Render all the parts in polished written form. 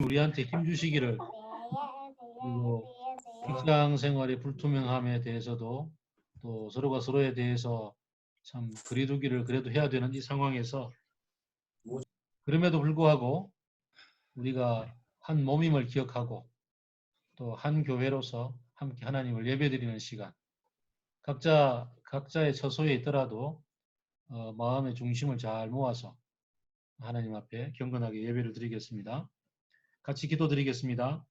우리한테 힘 주시기를, 그리고 직장 생활의 불투명함에 대해서도 또 서로가 서로에 대해서 참 거리두기를 그래도 해야 되는 이 상황에서 그럼에도 불구하고 우리가 한 몸임을 기억하고 또 한 교회로서 함께 하나님을 예배드리는 시간, 각자의 처소에 있더라도 마음의 중심을 잘 모아서 하나님 앞에 경건하게 예배를 드리겠습니다. 같이 기도드리겠습니다.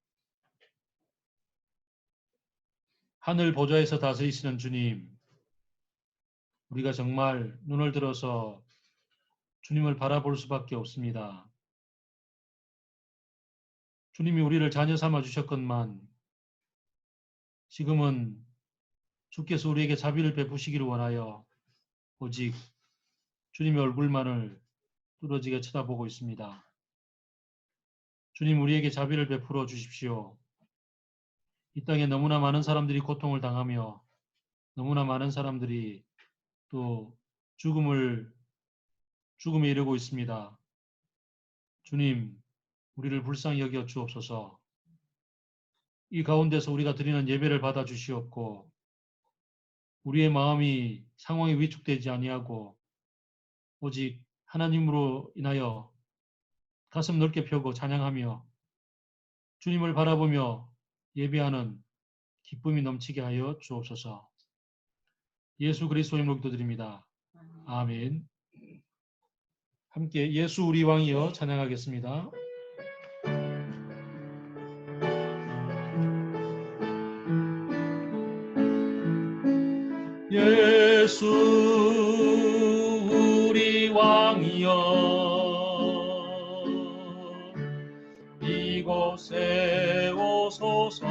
하늘 보좌에서 다스리시는 주님, 우리가 정말 눈을 들어서 주님을 바라볼 수밖에 없습니다. 주님이 우리를 자녀 삼아 주셨건만 지금은 주께서 우리에게 자비를 베푸시기를 원하여 오직 주님의 얼굴만을 뚫어지게 쳐다보고 있습니다. 주님, 우리에게 자비를 베풀어 주십시오. 이 땅에 너무나 많은 사람들이 고통을 당하며 너무나 많은 사람들이 또 죽음에 이르고 있습니다. 주님, 우리를 불쌍히 여겨 주옵소서. 이 가운데서 우리가 드리는 예배를 받아 주시옵고 우리의 마음이 상황에 위축되지 아니하고 오직 하나님으로 인하여 가슴 넓게 펴고 찬양하며 주님을 바라보며 예배하는 기쁨이 넘치게 하여 주옵소서. 예수 그리스도의 이름으로 기도드립니다. 아멘. 함께 예수 우리 왕이여 찬양하겠습니다. 예수 우리 왕이여 이곳에 오소서.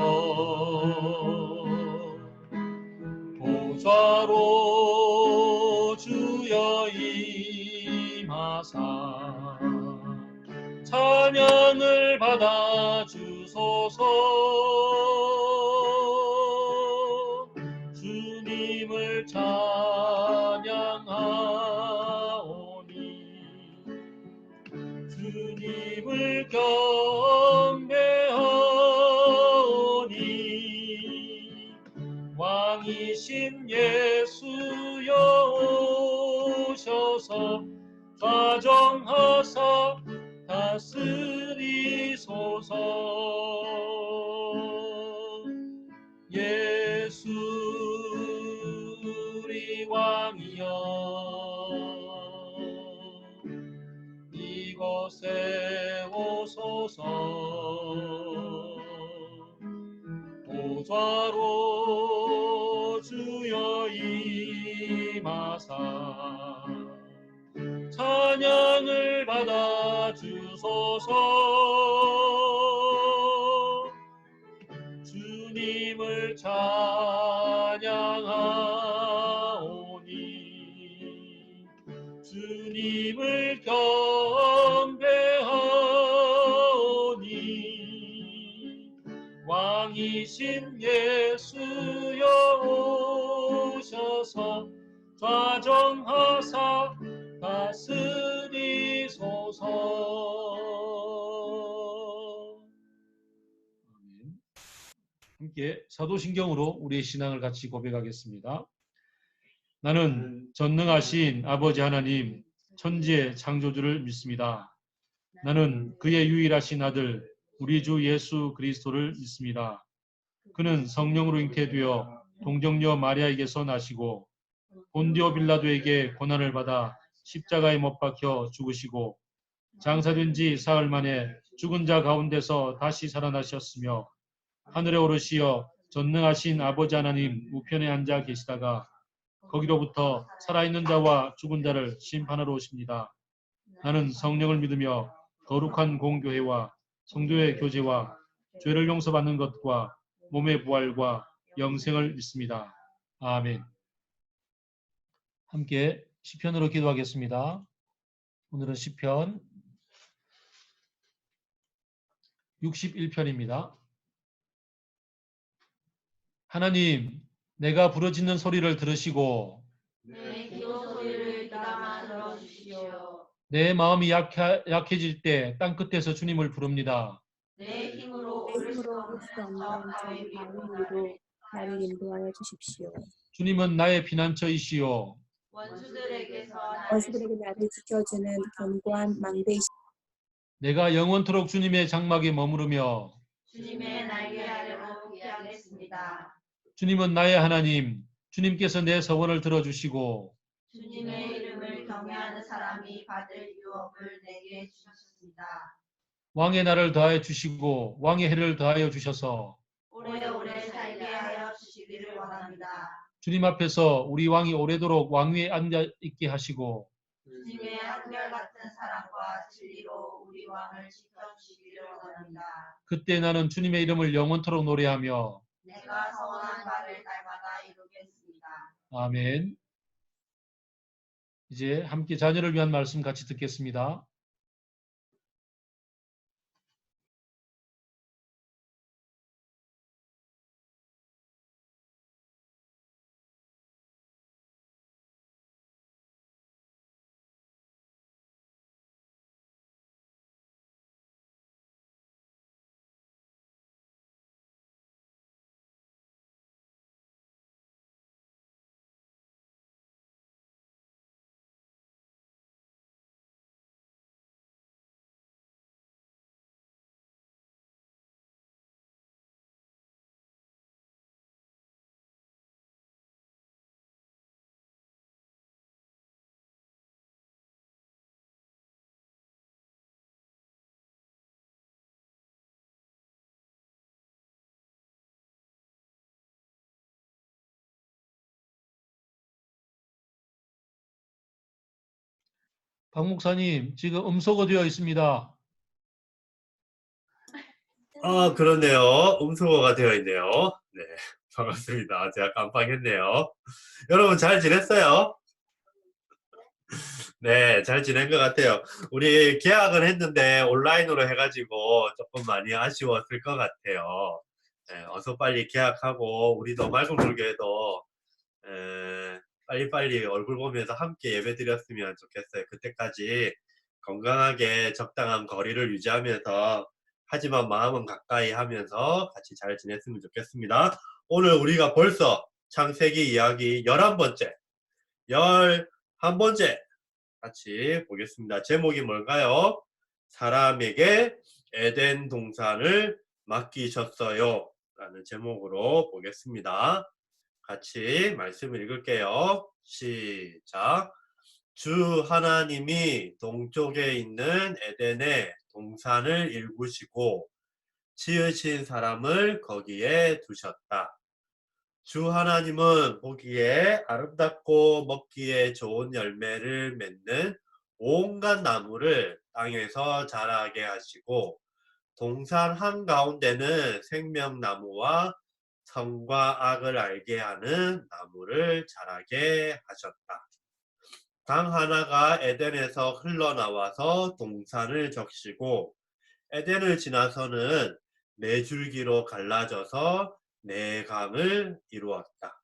보좌로 주여 임하사 찬양을 받아 주소서. 주님을 찬양하오니 주님을 경배하오니 왕이신 예수여 오셔서 좌정하사 다스리소서. 예수 우리 왕이여 이곳에 오소서. 보좌로 주여 임하사 찬양을 받아 주소서. 주님을 찬양하오니 주님을 경배하오니 왕이신 예수여 오셔서 좌정하사 다스리소서. 아멘. 함께 사도신경으로 우리의 신앙을 같이 고백하겠습니다. 나는 전능하신 아버지 하나님 천지의 창조주를 믿습니다. 나는 그의 유일하신 아들 우리 주 예수 그리스도를 믿습니다. 그는 성령으로 잉태되어 동정녀 마리아에게서 나시고 본디오 빌라도에게 고난을 받아 십자가에 못 박혀 죽으시고 장사된 지 사흘 만에 죽은 자 가운데서 다시 살아나셨으며 하늘에 오르시어 전능하신 아버지 하나님 우편에 앉아 계시다가 거기로부터 살아있는 자와 죽은 자를 심판하러 오십니다. 나는 성령을 믿으며 거룩한 공교회와 성도의 교제와 죄를 용서받는 것과 몸의 부활과 영생을 믿습니다. 아멘. 함께 시편으로 기도하겠습니다. 오늘은 시편 61편입니다. 하나님, 내가 부르짖는 소리를 들으시고 내 기도 소리를 귀담아 들어주시오. 내 마음이 약해질 때 땅끝에서 주님을 부릅니다. 내 힘으로 내 오를 수 힘으로 올 없는 수 없는 저 저 바위 바위 위로 위로 나를 인도하여 주십시오. 주님은 나의 피난처이시요 원수들에게 나를 지켜주는 견고한 망대이시오. 내가 영원토록 주님의 장막에 머무르며 주님의 날개 아래로 피하겠습니다. 주님은 나의 하나님, 주님께서 내 서원을 들어주시고 주님의 이름을 경외하는 사람이 받을 유업을 내게 주셨습니다. 왕의 날을 더하여 주시고 왕의 해를 더하여 주셔서 오래오래 살게 하여 주시기를 원합니다. 주님 앞에서 우리 왕이 오래도록 왕위에 앉아 있게 하시고 주님의 한결같은 사랑과 진리로 우리 왕을 지켜주시기를 원합니다. 그때 나는 주님의 이름을 영원토록 노래하며 내가 서원한 바를 날마다 이루겠습니다. 아멘. 이제 함께 자녀를 위한 말씀 같이 듣겠습니다. 박 목사님, 지금 음소거 되어 있습니다. 그렇네요. 음소거가 되어 있네요. 네, 반갑습니다. 제가 깜빡했네요. 여러분 잘 지냈어요? 네, 잘 지낸 것 같아요. 우리 계약은 했는데 온라인으로 해가지고 조금 많이 아쉬웠을 것 같아요. 네, 어서 빨리 계약하고 우리도 말국불교회도 빨리빨리 얼굴 보면서 함께 예배 드렸으면 좋겠어요. 그때까지 건강하게 적당한 거리를 유지하면서 하지만 마음은 가까이 하면서 같이 잘 지냈으면 좋겠습니다. 오늘 우리가 벌써 창세기 이야기 11번째, 11번째 같이 보겠습니다. 제목이 뭘까요? 사람에게 에덴 동산을 맡기셨어요 라는 제목으로 보겠습니다. 같이 말씀을 읽을게요. 시작. 주 하나님이 동쪽에 있는 에덴에 동산을 일구시고 지으신 사람을 거기에 두셨다. 주 하나님은 보기에 아름답고 먹기에 좋은 열매를 맺는 온갖 나무를 땅에서 자라게 하시고 동산 한가운데는 생명나무와 선과 악을 알게 하는 나무를 자라게 하셨다. 강 하나가 에덴에서 흘러나와서 동산을 적시고 에덴을 지나서는 네 줄기로 갈라져서 네 강을 이루었다.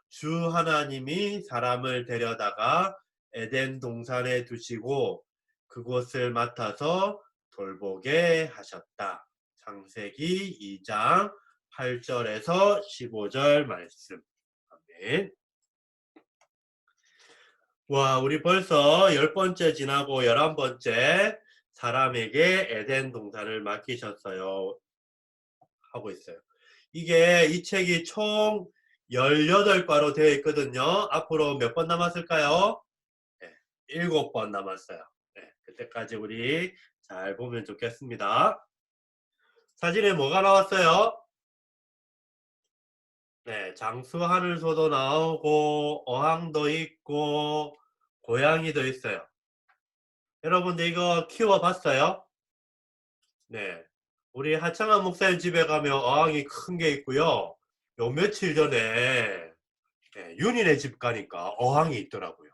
주 하나님이 사람을 데려다가 에덴 동산에 두시고 그곳을 맡아서 돌보게 하셨다. 창세기 2장 8절에서 15절 말씀. 아멘. 와, 우리 벌써 10번째 지나고 11번째 사람에게 에덴 동산을 맡기셨어요 하고 있어요. 이게 이 책이 총 18과로 되어 있거든요. 앞으로 몇 번 남았을까요? 네, 7번 남았어요. 네, 그때까지 우리 잘 보면 좋겠습니다. 사진에 뭐가 나왔어요? 네, 장수 하늘소도 나오고 어항도 있고 고양이도 있어요. 여러분들 이거 키워봤어요? 네, 우리 하창한 목사님 집에 가면 어항이 큰 게 있고요. 요 며칠 전에 윤희네 집 가니까 어항이 있더라고요.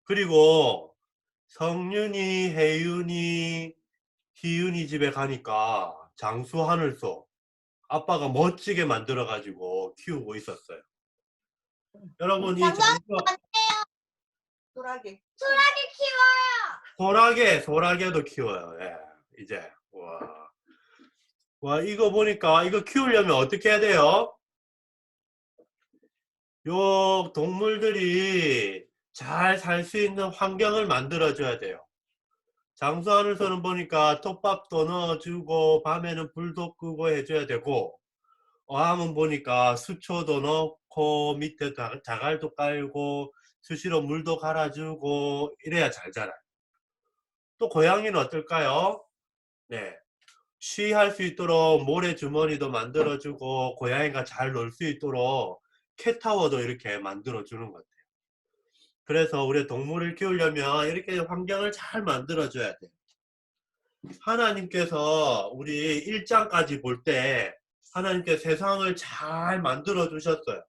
그리고 성윤이, 혜윤이, 희윤이 집에 가니까 장수 하늘소 아빠가 멋지게 만들어 가지고 키우고 있었어요. 여러분 이 장수 소라게. 소라게도 키워요. 예, 이제 와, 이거 보니까 이거 키우려면 어떻게 해야 돼요? 요 동물들이 잘 살 수 있는 환경을 만들어 줘야 돼요. 장수하늘소는 보니까 톱밥도 넣어주고 밤에는 불도 끄고 해줘야 되고, 어항은 보니까 수초도 넣고 밑에 자갈도 깔고 수시로 물도 갈아주고 이래야 잘 자라요. 또 고양이는 어떨까요? 네, 쉬할 수 있도록 모래주머니도 만들어주고 고양이가 잘 놀 수 있도록 캣타워도 이렇게 만들어주는 것 같아요. 그래서 우리 동물을 키우려면 이렇게 환경을 잘 만들어줘야 돼요. 하나님께서 우리 1장까지 볼 때 하나님께 세상을 잘 만들어 두셨어요.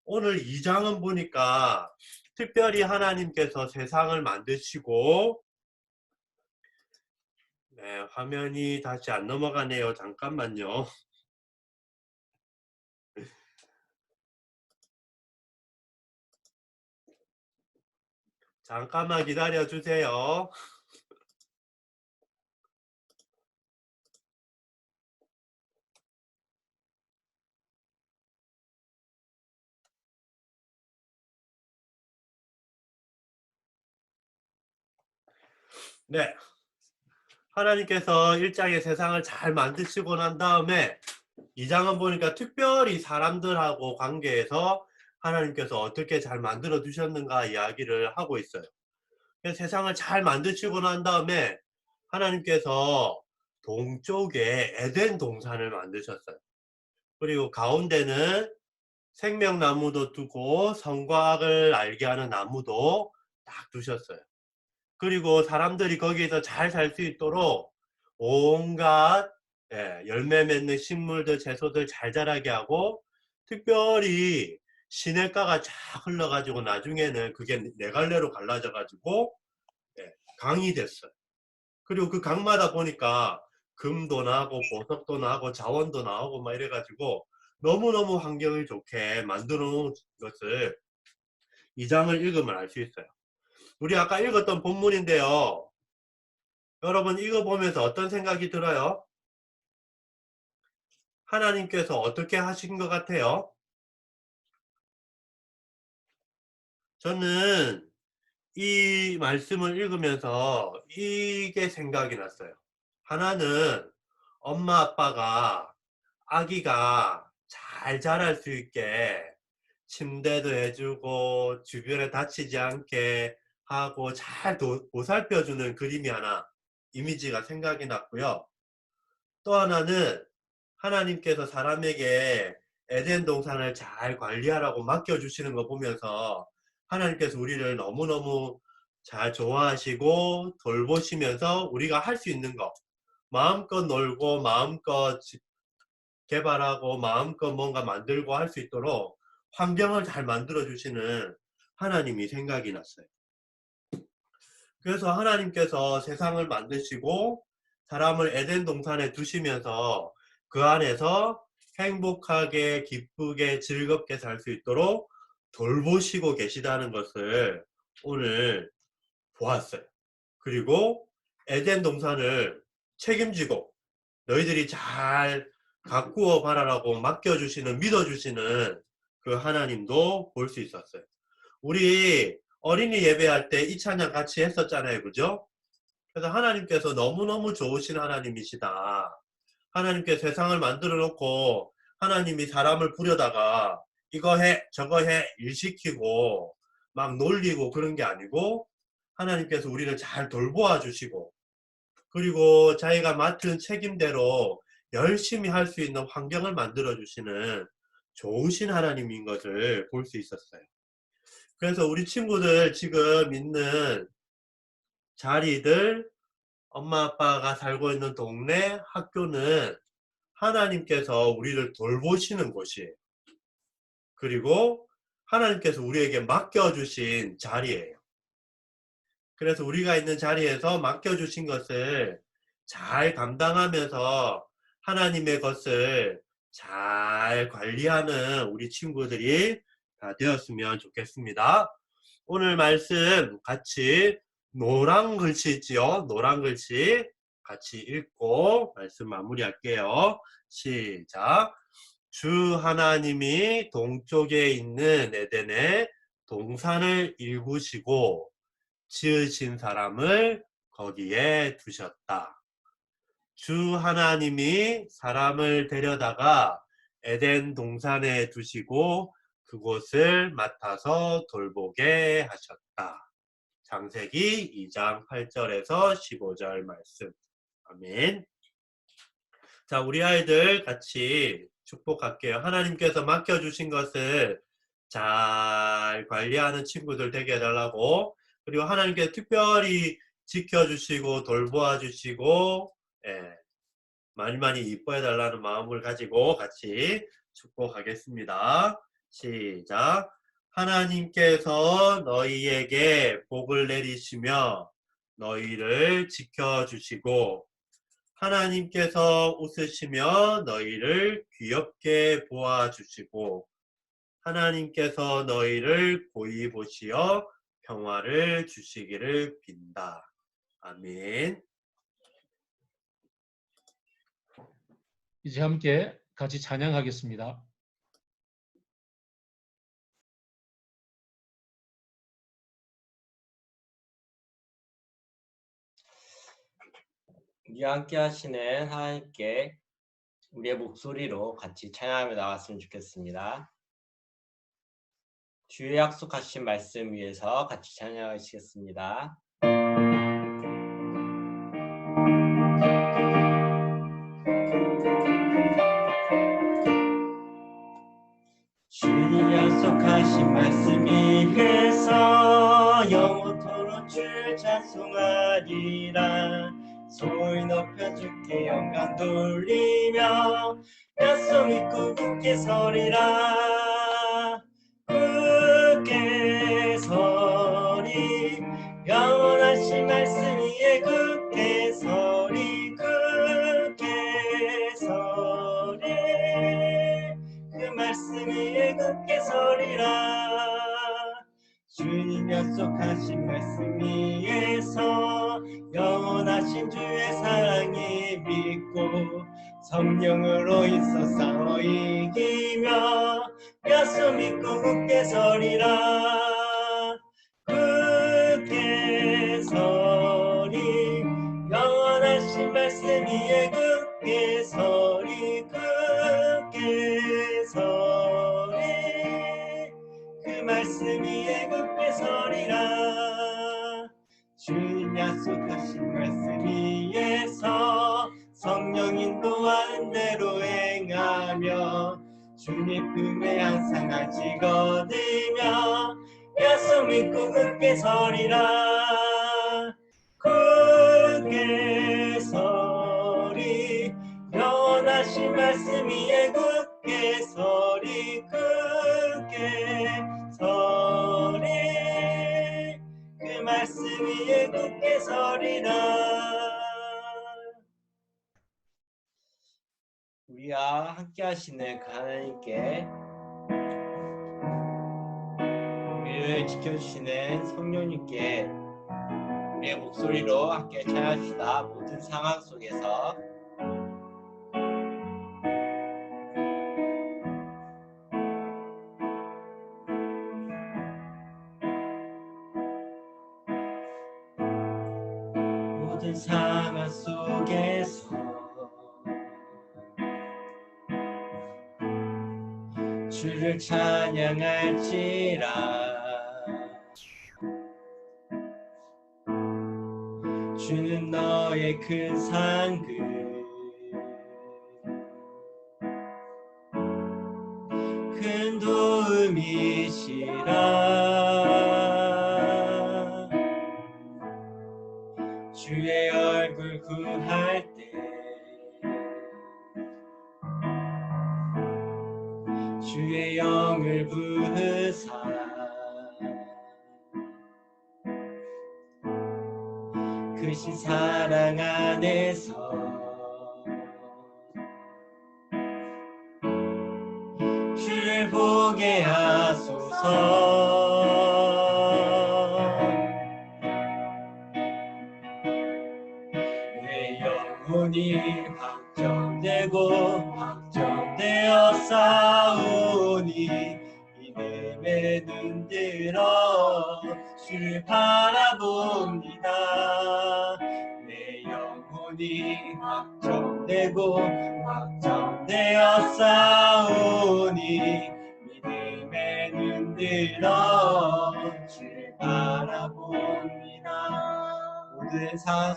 오늘 2장은 보니까 특별히 하나님께서 세상을 만드시고, 네, 화면이 다시 안 넘어가네요. 잠깐만요. 잠깐만 기다려 주세요. 네, 하나님께서 1장에 세상을 잘 만드시고 난 다음에 2장은 보니까 특별히 사람들하고 관계에서 하나님께서 어떻게 잘 만들어 두셨는가 이야기를 하고 있어요. 세상을 잘 만드시고 난 다음에 하나님께서 동쪽에 에덴 동산을 만드셨어요. 그리고 가운데는 생명나무도 두고 선과 악을 알게 하는 나무도 딱 두셨어요. 그리고 사람들이 거기에서 잘 살 수 있도록 온갖 열매 맺는 식물들, 채소들 잘 자라게 하고, 특별히 시냇가가 쫙 흘러가지고 나중에는 그게 네 갈래로 갈라져 가지고 강이 됐어요. 그리고 그 강마다 보니까 금도 나고 보석도 나고 자원도 나오고 막 이래가지고 너무너무 환경을 좋게 만들어 놓은 것을 2장을 읽으면 알 수 있어요. 우리 아까 읽었던 본문인데요. 여러분 이거 보면서 어떤 생각이 들어요? 하나님께서 어떻게 하신 것 같아요? 저는 이 말씀을 읽으면서 이게 생각이 났어요. 하나는 엄마 아빠가 아기가 잘 자랄 수 있게 침대도 해주고 주변에 다치지 않게 하고 잘 보살펴주는 그림이 하나, 이미지가 생각이 났고요. 또 하나는 하나님께서 사람에게 에덴 동산을 잘 관리하라고 맡겨주시는 거 보면서 하나님께서 우리를 너무너무 잘 좋아하시고 돌보시면서 우리가 할 수 있는 거, 마음껏 놀고 마음껏 개발하고 마음껏 뭔가 만들고 할 수 있도록 환경을 잘 만들어 주시는 하나님이 생각이 났어요. 그래서 하나님께서 세상을 만드시고 사람을 에덴 동산에 두시면서 그 안에서 행복하게 기쁘게 즐겁게 살 수 있도록 돌보시고 계시다는 것을 오늘 보았어요. 그리고 에덴 동산을 책임지고 너희들이 잘 가꾸어 가라라고 맡겨주시는, 믿어주시는 그 하나님도 볼 수 있었어요. 우리 어린이 예배할 때 이 찬양 같이 했었잖아요. 그죠? 그래서 하나님께서 너무너무 좋으신 하나님이시다. 하나님께 세상을 만들어 놓고 하나님이 사람을 부려다가 이거 해, 저거 해, 일 시키고 막 놀리고 그런 게 아니고 하나님께서 우리를 잘 돌보아 주시고 그리고 자기가 맡은 책임대로 열심히 할 수 있는 환경을 만들어 주시는 좋으신 하나님인 것을 볼 수 있었어요. 그래서 우리 친구들 지금 있는 자리들, 엄마 아빠가 살고 있는 동네, 학교는 하나님께서 우리를 돌보시는 곳이에요. 그리고 하나님께서 우리에게 맡겨주신 자리예요. 그래서 우리가 있는 자리에서 맡겨주신 것을 잘 감당하면서 하나님의 것을 잘 관리하는 우리 친구들이 다 되었으면 좋겠습니다. 오늘 말씀 같이 노란 글씨 있지요? 노란 글씨 같이 읽고 말씀 마무리할게요. 시작. 주 하나님이 동쪽에 있는 에덴에 동산을 일구시고 지으신 사람을 거기에 두셨다. 주 하나님이 사람을 데려다가 에덴 동산에 두시고 그곳을 맡아서 돌보게 하셨다. 창세기 2장 8절에서 15절 말씀. 아멘. 자, 우리 아이들 같이 축복할게요. 하나님께서 맡겨주신 것을 잘 관리하는 친구들 되게 해달라고, 그리고 하나님께서 특별히 지켜주시고 돌보아주시고 많이 많이 이뻐해달라는 마음을 가지고 같이 축복하겠습니다. 시작. 하나님께서 너희에게 복을 내리시며 너희를 지켜주시고 하나님께서 웃으시며 너희를 귀엽게 보아주시고 하나님께서 너희를 고이 보시어 평화를 주시기를 빈다. 아멘. 이제 함께 같이 찬양하겠습니다. 우리와 함께 하시는 하나님께 우리의 목소리로 같이 찬양하며 나갔으면 좋겠습니다. 주의 약속하신 말씀 위에서 같이 찬양하시겠습니다. 주님 약속하신 말씀 위에서 영원토록 주를 찬송하리라. 소리 높여 주께 영광 돌리며 약속 믿고 굳게 서리라. 굳게 서리 영원하신 말씀 위에 굳게 서리. 굳게 서리 그 말씀 위에 굳게 서리라. 주님 약속하신 말씀 위에서 영원하신 주의 사랑이 믿고 성령으로 있어 싸워 이기며 약속 믿고 굳게 서리라. 굳게 서리 영원하신 말씀 위에 굳게 서리. 굳게 서리 그 말씀 위에 굳게 서리라. 주님 약속하신 말씀 위에서 성령 인도하는 대로 행하며 주님 품에 항상 같이 거두며 약속 믿고 굳게 서리라. 굳게 서리 영원하신 말씀 위에 굳게 서리. 굳게 서리 그 말씀 위에 굳게 서리라. 우리와 함께 하시는 그 하나님께 우리를 지켜주시는 성령님께 우리의 목소리로 함께 찬양합시다. 모든 상황 속에서 모든 상황 속에서 주를 찬양할지라. 주는 너의 큰 상급 큰 도움이시라. 주의 얼굴 구할 때 주의 영을 부으사 크신 사랑 안에서 주를 보게 하소서. 내 영 확정되고 확정되어 싸우니 믿음의 눈 들어 주를 바라봅니다. 내 영혼이 확정되고 확정되어 싸우니 믿음의 눈 들어 주를 바라봅니다. 모든 상황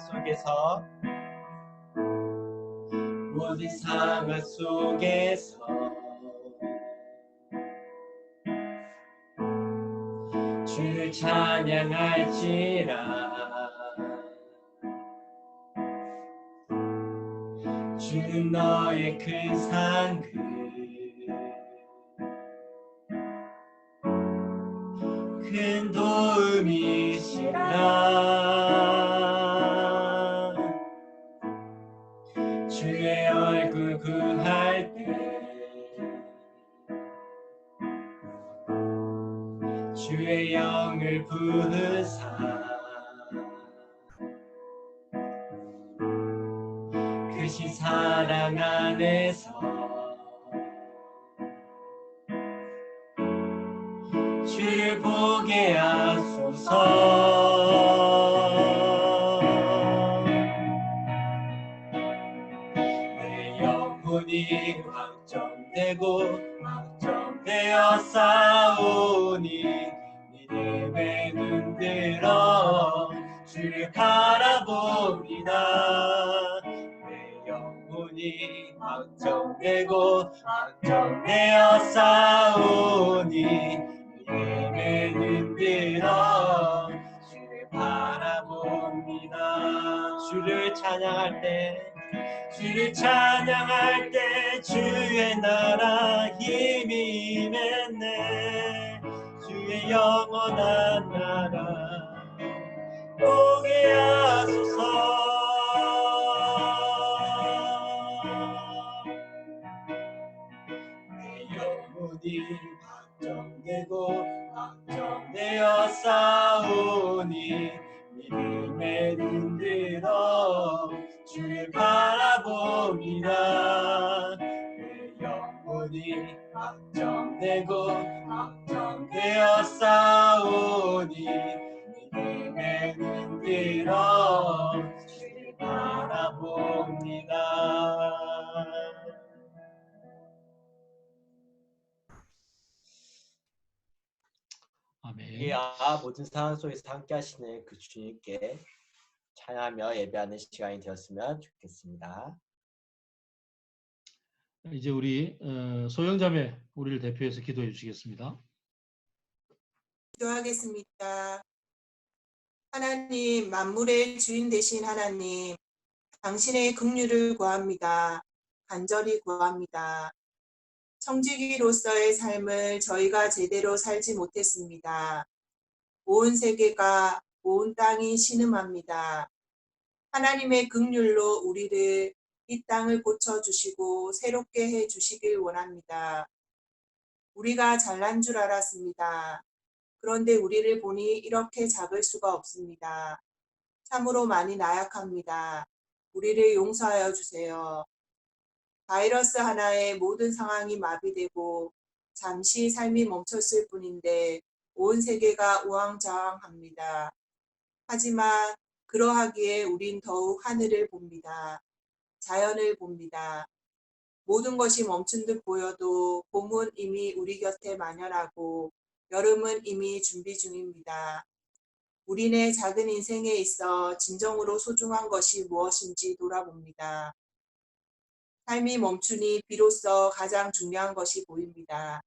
속에서 주를 찬양할지라. 주는 너의 큰 상급 큰 도움이시라. 주의 얼굴 구할 때 주의 영을 부으사 크신 사랑 안에서 주를 보게 하소서. 내 영혼이 확정되고 확정되어 싸우니 믿음의 눈 들어 주를 바라봅니다. 내 영혼이 확정되고 확정되어 싸우니 믿음의 눈 들어 주를 바라봅니다. 주를 찬양할 때 주의 나라 힘이 임했네. 주의 영원한 나라 보게 하소서. 내 영혼이 확정되고 확정되어 싸우니 믿음의 눈 들어 주를 바라봅니다. 내 영혼이 확정되고 확정되어 싸우니 믿음의 눈 들어 주를 바라봅니다. 아멘. 우리가 모든 상황 속에서 함께 하시는 그 주님께 찬양하며 예배하는 시간이 되었으면 좋겠습니다. 이제 우리 소영자매 우리를 대표해서 기도해 주시겠습니다. 기도하겠습니다. 하나님, 만물의 주인 되신 하나님, 당신의 긍휼을 구합니다. 간절히 구합니다. 청지기로서의 삶을 저희가 제대로 살지 못했습니다. 온 세계가, 온 땅이 신음합니다. 하나님의 긍휼로 우리를 이 땅을 고쳐주시고 새롭게 해주시길 원합니다. 우리가 잘난 줄 알았습니다. 그런데 우리를 보니 이렇게 작을 수가 없습니다. 참으로 많이 나약합니다. 우리를 용서하여 주세요. 바이러스 하나에 모든 상황이 마비되고 잠시 삶이 멈췄을 뿐인데 온 세계가 우왕좌왕합니다. 하지만 그러하기에 우린 더욱 하늘을 봅니다. 자연을 봅니다. 모든 것이 멈춘 듯 보여도 봄은 이미 우리 곁에 만연하고 여름은 이미 준비 중입니다. 우리네 작은 인생에 있어 진정으로 소중한 것이 무엇인지 돌아봅니다. 삶이 멈추니 비로소 가장 중요한 것이 보입니다.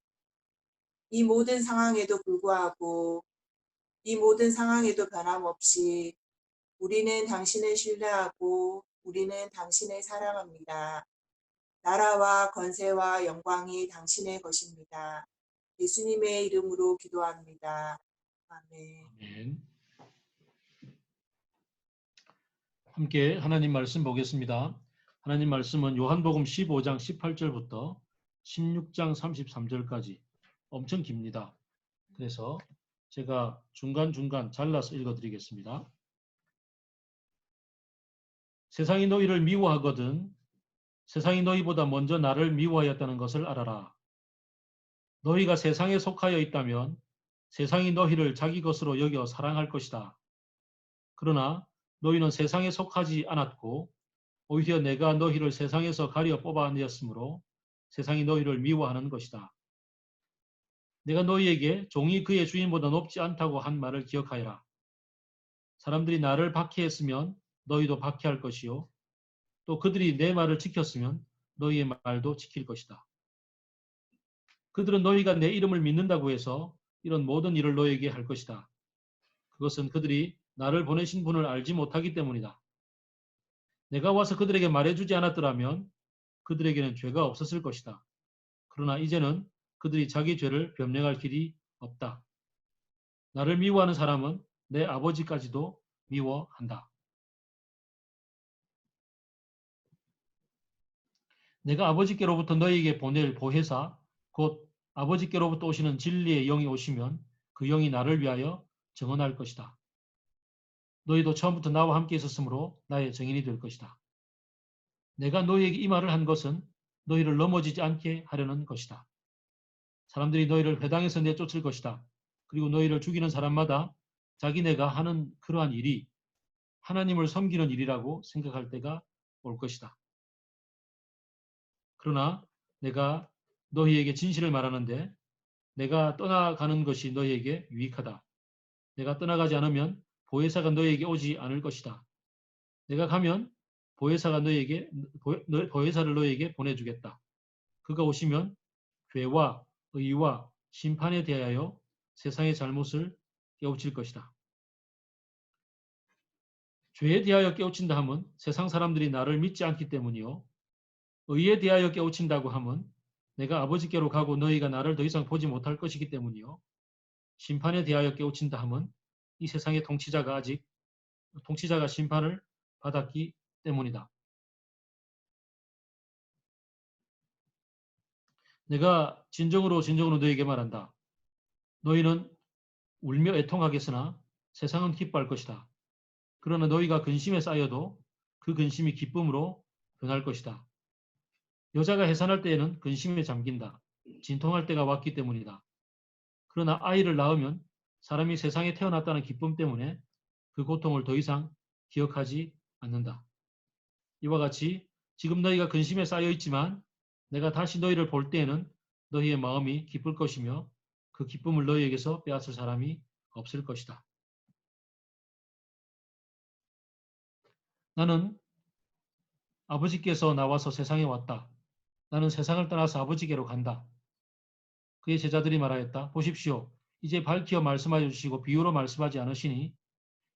이 모든 상황에도 불구하고, 이 모든 상황에도 변함없이 우리는 당신을 신뢰하고 우리는 당신을 사랑합니다. 나라와 권세와 영광이 당신의 것입니다. 예수님의 이름으로 기도합니다. 아멘. 아멘. 함께 하나님 말씀 보겠습니다. 하나님 말씀은 요한복음 15장 18절부터 16장 33절까지 엄청 깁니다. 그래서 제가 중간중간 잘라서 읽어드리겠습니다. 세상이 너희를 미워하거든 세상이 너희보다 먼저 나를 미워하였다는 것을 알아라. 너희가 세상에 속하여 있다면 세상이 너희를 자기 것으로 여겨 사랑할 것이다. 그러나 너희는 세상에 속하지 않았고 오히려 내가 너희를 세상에서 가려 뽑아내었으므로 세상이 너희를 미워하는 것이다. 내가 너희에게 종이 그의 주인보다 높지 않다고 한 말을 기억하여라. 사람들이 나를 박해했으면 너희도 박해할 것이요. 또 그들이 내 말을 지켰으면 너희의 말도 지킬 것이다. 그들은 너희가 내 이름을 믿는다고 해서 이런 모든 일을 너희에게 할 것이다. 그것은 그들이 나를 보내신 분을 알지 못하기 때문이다. 내가 와서 그들에게 말해주지 않았더라면 그들에게는 죄가 없었을 것이다. 그러나 이제는 그들이 자기 죄를 변명할 길이 없다. 나를 미워하는 사람은 내 아버지까지도 미워한다. 내가 아버지께로부터 너희에게 보낼 보혜사 곧 아버지께로부터 오시는 진리의 영이 오시면 그 영이 나를 위하여 증언할 것이다. 너희도 처음부터 나와 함께 있었으므로 나의 증인이 될 것이다. 내가 너희에게 이 말을 한 것은 너희를 넘어지지 않게 하려는 것이다. 사람들이 너희를 회당에서 내쫓을 것이다. 그리고 너희를 죽이는 사람마다 자기네가 하는 그러한 일이 하나님을 섬기는 일이라고 생각할 때가 올 것이다. 그러나 내가 너희에게 진실을 말하는데 내가 떠나가는 것이 너희에게 유익하다. 내가 떠나가지 않으면 보혜사가 너희에게 오지 않을 것이다. 내가 가면 보혜사를 너희에게 보내주겠다. 그가 오시면 죄와 의와 심판에 대하여 세상의 잘못을 깨우칠 것이다. 죄에 대하여 깨우친다 함은 세상 사람들이 나를 믿지 않기 때문이요. 의에 대하여 깨우친다고 함은 내가 아버지께로 가고 너희가 나를 더 이상 보지 못할 것이기 때문이요. 심판에 대하여 깨우친다 함은 이 세상의 통치자가 심판을 받았기 때문이다. 내가 진정으로 너희에게 말한다. 너희는 울며 애통하겠으나 세상은 기뻐할 것이다. 그러나 너희가 근심에 쌓여도 그 근심이 기쁨으로 변할 것이다. 여자가 해산할 때에는 근심에 잠긴다. 진통할 때가 왔기 때문이다. 그러나 아이를 낳으면 사람이 세상에 태어났다는 기쁨 때문에 그 고통을 더 이상 기억하지 않는다. 이와 같이 지금 너희가 근심에 쌓여 있지만 내가 다시 너희를 볼 때에는 너희의 마음이 기쁠 것이며 그 기쁨을 너희에게서 빼앗을 사람이 없을 것이다. 나는 아버지께서 나와서 세상에 왔다. 나는 세상을 떠나서 아버지께로 간다. 그의 제자들이 말하였다. 보십시오. 이제 밝히어 말씀하여 주시고 비유로 말씀하지 않으시니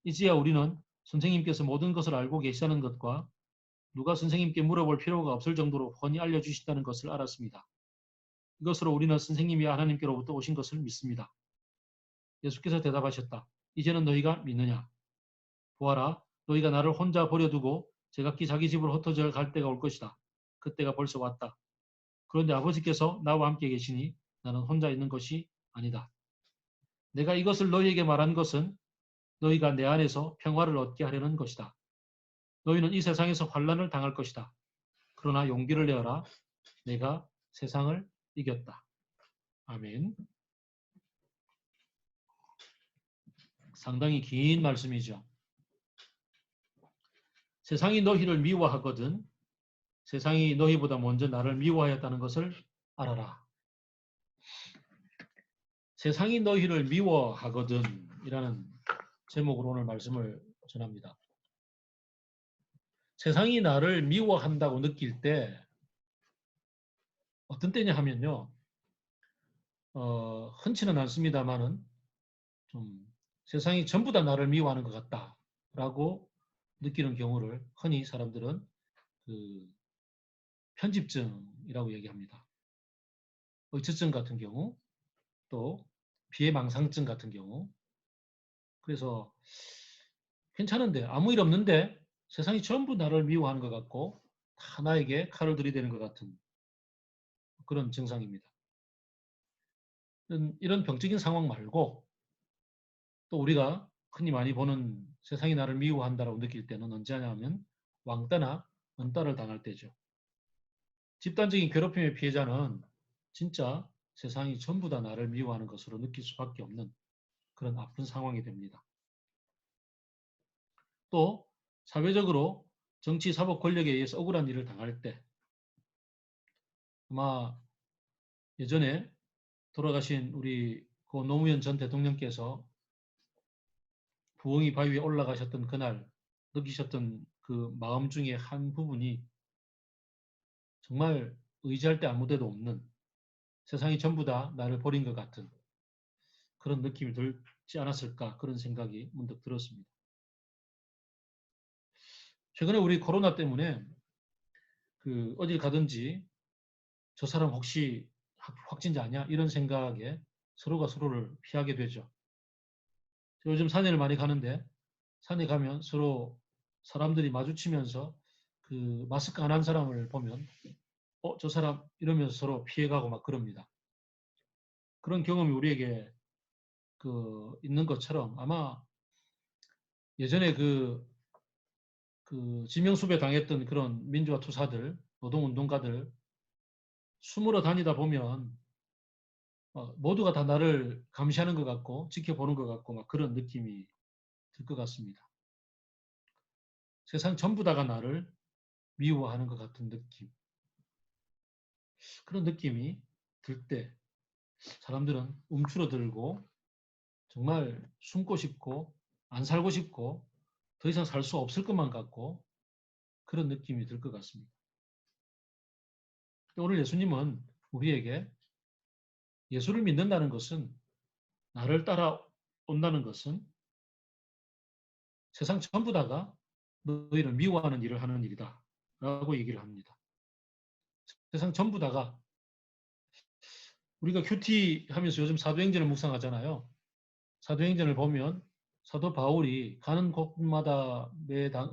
이제야 우리는 선생님께서 모든 것을 알고 계시다는 것과 누가 선생님께 물어볼 필요가 없을 정도로 훤히 알려주신다는 것을 알았습니다. 이것으로 우리는 선생님이 하나님께로부터 오신 것을 믿습니다. 예수께서 대답하셨다. 이제는 너희가 믿느냐? 보아라, 너희가 나를 혼자 버려두고 제각기 자기 집으로 흩어져 갈 때가 올 것이다. 그때가 벌써 왔다. 그런데 아버지께서 나와 함께 계시니 나는 혼자 있는 것이 아니다. 내가 이것을 너희에게 말한 것은 너희가 내 안에서 평화를 얻게 하려는 것이다. 너희는 이 세상에서 환난을 당할 것이다. 그러나 용기를 내어라. 내가 세상을 이겼다. 아멘. 상당히 긴 말씀이죠. 세상이 너희를 미워하거든 세상이 너희보다 먼저 나를 미워하였다는 것을 알아라. 세상이 너희를 미워하거든 이라는 제목으로 오늘 말씀을 전합니다. 세상이 나를 미워한다고 느낄 때 어떤 때냐 하면요. 흔치는 않습니다만은 좀 세상이 전부 다 나를 미워하는 것 같다라고 느끼는 경우를 흔히 사람들은 편집증이라고 얘기합니다. 의처증 같은 경우 또 피해망상증 같은 경우 그래서 괜찮은데 아무 일 없는데 세상이 전부 나를 미워하는 것 같고 다 나에게 칼을 들이대는 것 같은 그런 증상입니다. 이런 병적인 상황 말고 또 우리가 흔히 많이 보는 세상이 나를 미워한다고 느낄 때는 언제냐 하면 왕따나 은따를 당할 때죠. 집단적인 괴롭힘의 피해자는 진짜 세상이 전부 다 나를 미워하는 것으로 느낄 수밖에 없는 그런 아픈 상황이 됩니다. 또 사회적으로 정치 사법 권력에 의해서 억울한 일을 당할 때 아마 예전에 돌아가신 우리 고 노무현 전 대통령께서 부엉이 바위 위에 올라가셨던 그날 느끼셨던 그 마음 중에 한 부분이 정말 의지할 때 아무데도 없는 세상이 전부 다 나를 버린 것 같은 그런 느낌이 들지 않았을까 그런 생각이 문득 들었습니다. 최근에 우리 코로나 때문에 어딜 가든지 저 사람 혹시 확진자 아니야? 이런 생각에 서로가 서로를 피하게 되죠. 요즘 산에를 많이 가는데 산에 가면 서로 사람들이 마주치면서 그 마스크 안 한 사람을 보면 저 사람 이러면서 서로 피해가고 막 그럽니다. 그런 경험이 우리에게 있는 것처럼 아마 예전에 지명수배 당했던 그런 민주화 투사들, 노동운동가들 숨으러 다니다 보면 모두가 다 나를 감시하는 것 같고 지켜보는 것 같고 막 그런 느낌이 들 것 같습니다. 세상 전부 다가 나를 미워하는 것 같은 느낌. 그런 느낌이 들 때 사람들은 움츠러들고 정말 숨고 싶고 안 살고 싶고 더 이상 살 수 없을 것만 같고 그런 느낌이 들 것 같습니다. 오늘 예수님은 우리에게 예수를 믿는다는 것은 나를 따라온다는 것은 세상 전부 다가 너희를 미워하는 일을 하는 일이다 라고 얘기를 합니다. 세상 전부 다가 우리가 큐티 하면서 요즘 사도행전을 묵상하잖아요. 사도행전을 보면 사도 바울이 가는 곳마다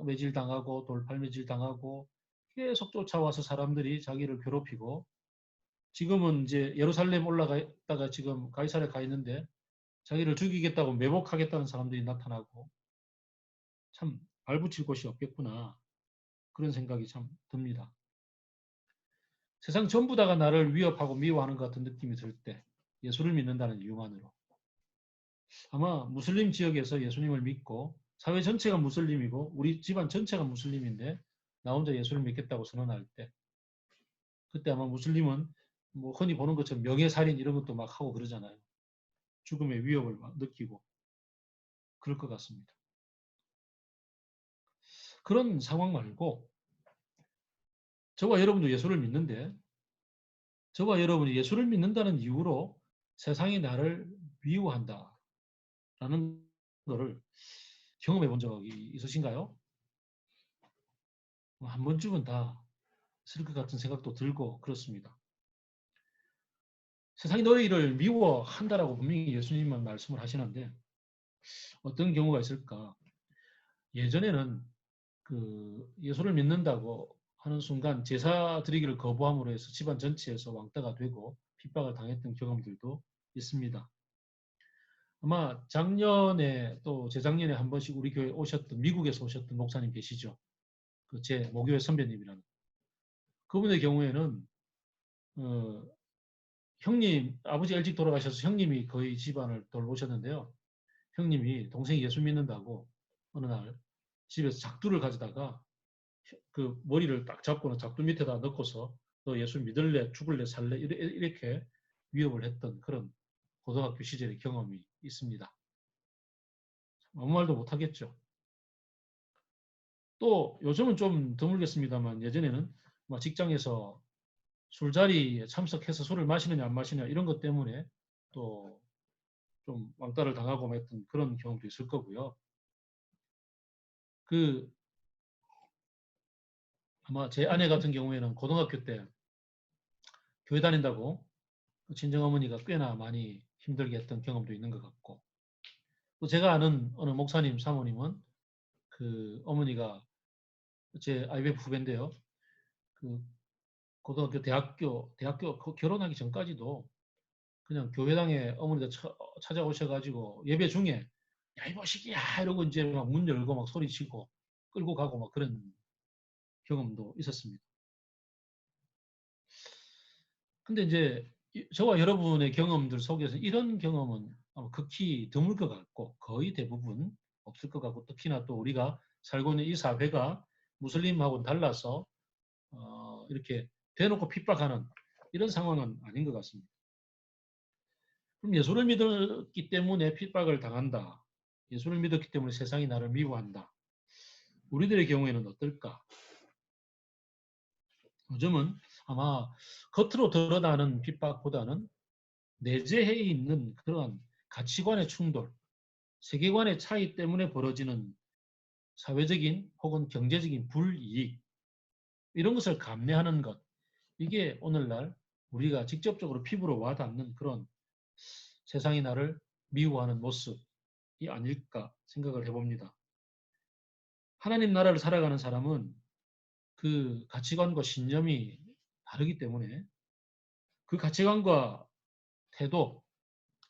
매질당하고 돌팔매질당하고 계속 쫓아와서 사람들이 자기를 괴롭히고 지금은 이제 예루살렘 올라갔다가 지금 가이사랴 가 있는데 자기를 죽이겠다고 매복하겠다는 사람들이 나타나고 참 발붙일 곳이 없겠구나 그런 생각이 참 듭니다. 세상 전부 다가 나를 위협하고 미워하는 것 같은 느낌이 들 때 예수를 믿는다는 이유만으로 아마 무슬림 지역에서 예수님을 믿고 사회 전체가 무슬림이고 우리 집안 전체가 무슬림인데 나 혼자 예수를 믿겠다고 선언할 때 그때 아마 무슬림은 뭐 흔히 보는 것처럼 명예살인 이런 것도 막 하고 그러잖아요. 죽음의 위협을 막 느끼고 그럴 것 같습니다. 그런 상황 말고 저와 여러분도 예수를 믿는데 저와 여러분이 예수를 믿는다는 이유로 세상이 나를 미워한다라는 것을 경험해 본 적이 있으신가요? 한 번쯤은 다 있을 것 같은 생각도 들고 그렇습니다. 세상이 너희를 미워한다라고 분명히 예수님은 말씀을 하시는데 어떤 경우가 있을까? 예전에는 예수를 믿는다고 하는 순간 제사 드리기를 거부함으로 해서 집안 전체에서 왕따가 되고 핍박을 당했던 경험들도 있습니다. 아마 작년에 또 재작년에 한 번씩 우리 교회 오셨던 미국에서 오셨던 목사님 계시죠. 제 모교회 선배님이라는. 그분의 경우에는 형님 아버지 일찍 돌아가셔서 형님이 거의 집안을 돌보셨는데요. 형님이 동생이 예수 믿는다고 어느 날 집에서 작두를 가져다가 그 머리를 딱 잡고는 작두 밑에다 넣고서 너 예수 믿을래 죽을래 살래 이렇게 위협을 했던 그런 고등학교 시절의 경험이 있습니다. 아무 말도 못하겠죠. 또 요즘은 좀 드물겠습니다만 예전에는 직장에서 술자리에 참석해서 술을 마시느냐 안 마시느냐 이런 것 때문에 또 좀 왕따를 당하고 했던 그런 경험도 있을 거고요. 아마 제 아내 같은 경우에는 고등학교 때 교회 다닌다고 친정어머니가 꽤나 많이 힘들게 했던 경험도 있는 것 같고 또 제가 아는 어느 목사님 사모님은 어머니가 제 IBF 후배인데요. 고등학교 대학교 결혼하기 전까지도 그냥 교회당에 어머니가 찾아오셔가지고 예배 중에 야 이 뭐시기야 이러고 이제 막 문 열고 막 소리치고 끌고 가고 막 그런 경험도 있었습니다. 근데 이제 저와 여러분의 경험들 속에서 이런 경험은 아마 극히 드물 것 같고 거의 대부분 없을 것 같고 특히나 또 우리가 살고 있는 이 사회가 무슬림하고는 달라서 이렇게 대놓고 핍박하는 이런 상황은 아닌 것 같습니다. 그럼 예수를 믿었기 때문에 핍박을 당한다. 예수를 믿었기 때문에 세상이 나를 미워한다. 우리들의 경우에는 어떨까? 요즘은 아마 겉으로 드러나는 핍박보다는 내재해 있는 그러한 가치관의 충돌, 세계관의 차이 때문에 벌어지는 사회적인 혹은 경제적인 불이익 이런 것을 감내하는 것 이게 오늘날 우리가 직접적으로 피부로 와닿는 그런 세상이 나를 미워하는 모습이 아닐까 생각을 해봅니다. 하나님 나라를 살아가는 사람은 그 가치관과 신념이 다르기 때문에 그 가치관과 태도,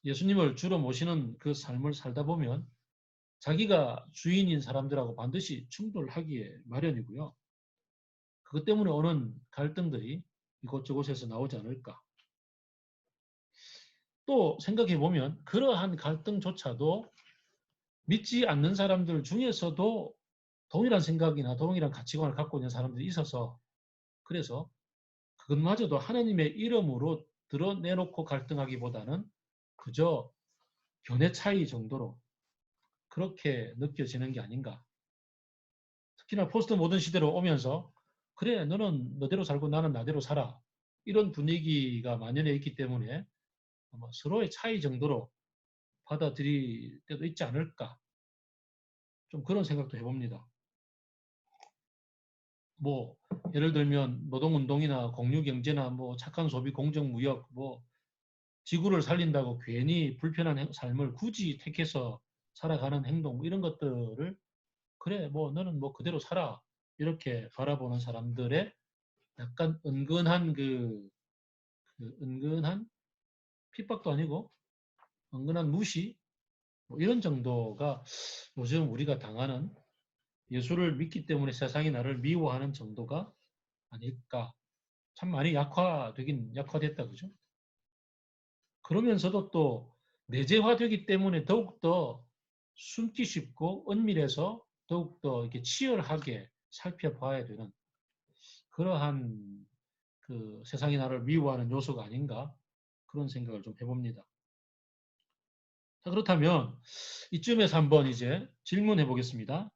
예수님을 주로 모시는 그 삶을 살다 보면 자기가 주인인 사람들하고 반드시 충돌하기에 마련이고요. 그것 때문에 오는 갈등들이 이곳저곳에서 나오지 않을까. 또 생각해 보면 그러한 갈등조차도 믿지 않는 사람들 중에서도 동일한 생각이나 동일한 가치관을 갖고 있는 사람들이 있어서 그래서 그것마저도 하나님의 이름으로 드러내놓고 갈등하기보다는 그저 견해 차이 정도로 그렇게 느껴지는 게 아닌가. 특히나 포스트 모던 시대로 오면서 그래 너는 너대로 살고 나는 나대로 살아 이런 분위기가 만연해 있기 때문에 아마 서로의 차이 정도로 받아들일 때도 있지 않을까. 좀 그런 생각도 해봅니다. 뭐 예를 들면 노동운동이나 공유경제나 뭐 착한 소비, 공정무역, 뭐 지구를 살린다고 괜히 불편한 삶을 굳이 택해서 살아가는 행동 이런 것들을 그래 뭐 너는 뭐 그대로 살아 이렇게 바라보는 사람들의 약간 은근한 그 은근한 핍박도 아니고 은근한 무시 뭐 이런 정도가 요즘 우리가 당하는 예수를 믿기 때문에 세상이 나를 미워하는 정도가 아닐까. 참 많이 약화되긴 약화됐다 그죠? 그러면서도 또 내재화되기 때문에 더욱더 숨기 쉽고 은밀해서 더욱더 이렇게 치열하게 살펴봐야 되는 그러한 그 세상이 나를 미워하는 요소가 아닌가 그런 생각을 좀 해봅니다. 자, 그렇다면 이쯤에서 한번 이제 질문해 보겠습니다.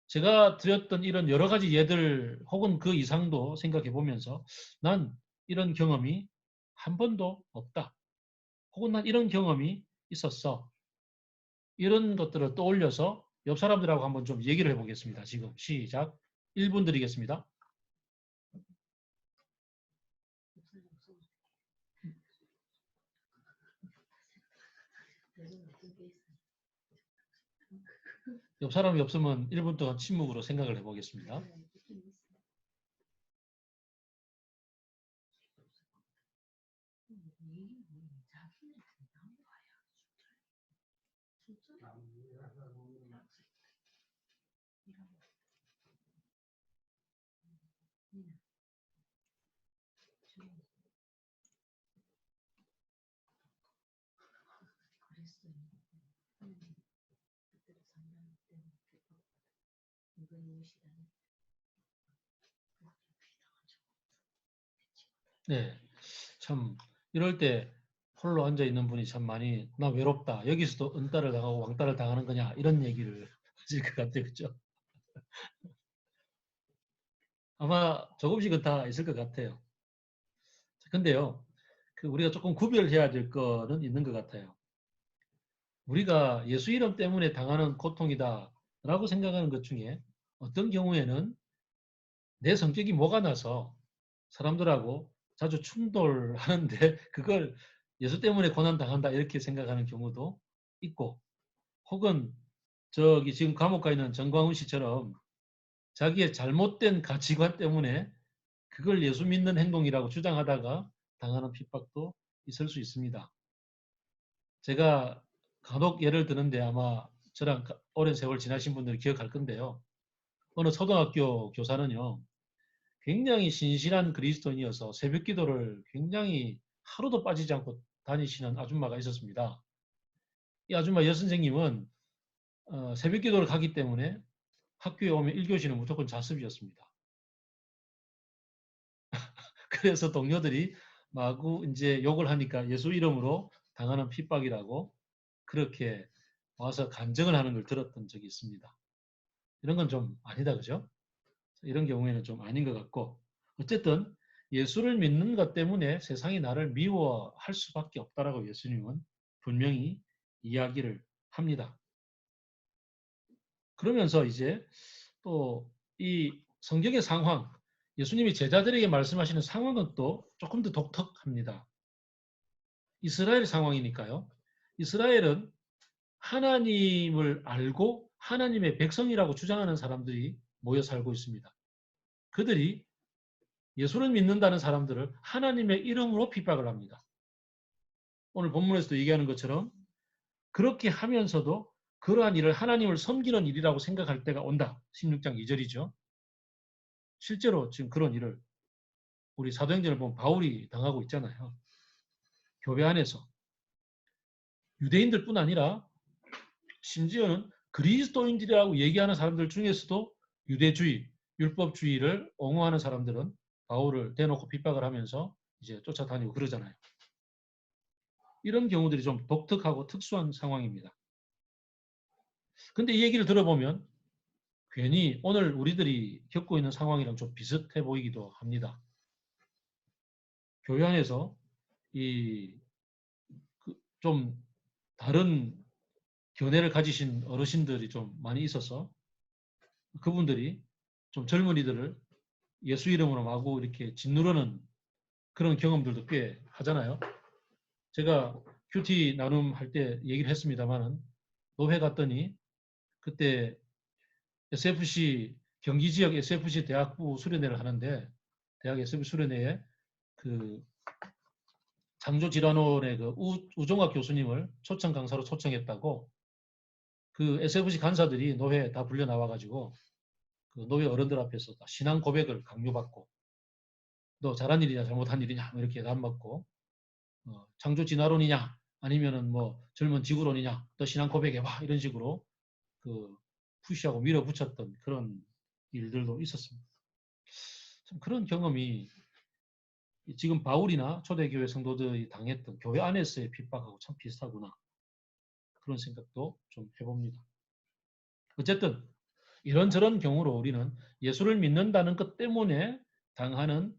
제가 드렸던 이런 여러 가지 예들 혹은 그 이상도 생각해 보면서 난 이런 경험이 한 번도 없다. 혹은 난 이런 경험이 있었어. 이런 것들을 떠올려서 옆 사람들하고 한번 좀 얘기를 해보겠습니다. 지금 시작. 1분 드리겠습니다. 옆 사람이 없으면 1분 동안 침묵으로 생각을 해보겠습니다. 네, 참 이럴 때 홀로 앉아 있는 분이 참 많이 나 외롭다. 여기서도 은따를 당하고 왕따를 당하는 거냐 이런 얘기를 하실 것 같아요, 그렇죠? 아마 조금씩은 다 있을 것 같아요. 근데요, 그 우리가 조금 구별해야 될 거는 있는 것 같아요. 우리가 예수 이름 때문에 당하는 고통이다라고 생각하는 것 중에 어떤 경우에는 내 성격이 뭐가 나서 사람들하고 자주 충돌하는데 그걸 예수 때문에 고난 당한다 이렇게 생각하는 경우도 있고 혹은 저기 지금 감옥 가 있는 정광훈 씨처럼 자기의 잘못된 가치관 때문에 그걸 예수 믿는 행동이라고 주장하다가 당하는 핍박도 있을 수 있습니다. 제가 간혹 예를 드는데 아마 저랑 오랜 세월 지나신 분들이 기억할 건데요. 어느 초등학교 교사는요. 굉장히 신실한 그리스도인이어서 새벽 기도를 굉장히 하루도 빠지지 않고 다니시는 아줌마가 있었습니다. 이 아줌마 여선생님은 새벽 기도를 가기 때문에 학교에 오면 1교시는 무조건 자습이었습니다. 그래서 동료들이 마구 이제 욕을 하니까 예수 이름으로 당하는 핍박이라고 그렇게 와서 간증을 하는 걸 들었던 적이 있습니다. 이런 건 좀 아니다, 그죠? 이런 경우에는 좀 아닌 것 같고, 어쨌든 예수를 믿는 것 때문에 세상이 나를 미워할 수밖에 없다라고 예수님은 분명히 이야기를 합니다. 그러면서 이제 또 이 성경의 상황, 예수님이 제자들에게 말씀하시는 상황은 또 조금 더 독특합니다. 이스라엘 상황이니까요. 이스라엘은 하나님을 알고 하나님의 백성이라고 주장하는 사람들이 모여 살고 있습니다. 그들이 예수를 믿는다는 사람들을 하나님의 이름으로 핍박을 합니다. 오늘 본문에서도 얘기하는 것처럼 그렇게 하면서도 그러한 일을 하나님을 섬기는 일이라고 생각할 때가 온다. 16장 2절이죠. 실제로 지금 그런 일을 우리 사도행전을 보면 바울이 당하고 있잖아요. 교회 안에서. 유대인들뿐 아니라 심지어는 그리스도인들이라고 얘기하는 사람들 중에서도 유대주의, 율법주의를 옹호하는 사람들은 바울을 대놓고 핍박을 하면서 이제 쫓아다니고 그러잖아요. 이런 경우들이 좀 독특하고 특수한 상황입니다. 근데 이 얘기를 들어보면 괜히 오늘 우리들이 겪고 있는 상황이랑 좀 비슷해 보이기도 합니다. 교회 안에서 좀 다른 견해를 가지신 어르신들이 좀 많이 있어서 그분들이 좀 젊은이들을 예수 이름으로 마구 이렇게 짓누르는 그런 경험들도 꽤 하잖아요. 제가 큐티 나눔 할 때 얘기를 했습니다만은 노회 갔더니 그때 SFC 경기 지역 SFC 대학부 수련회를 하는데 대학 SFC 수련회에 그 창조질환원의 그 우종학 교수님을 초청 강사로 초청했다고 그 SFC 간사들이 노회 다 불려 나와가지고 그 노회 어른들 앞에서 다 신앙 고백을 강요받고 너 잘한 일이냐 잘못한 일이냐 뭐 이렇게 남먹고 창조진화론이냐 아니면은 뭐 젊은 지구론이냐 너 신앙 고백해봐 이런 식으로 그 푸시하고 밀어붙였던 그런 일들도 있었습니다. 참 그런 경험이 지금 바울이나 초대교회 성도들이 당했던 교회 안에서의 핍박하고 참 비슷하구나 그런 생각도 좀 해봅니다. 어쨌든 이런저런 경우로 우리는 예수를 믿는다는 것 때문에 당하는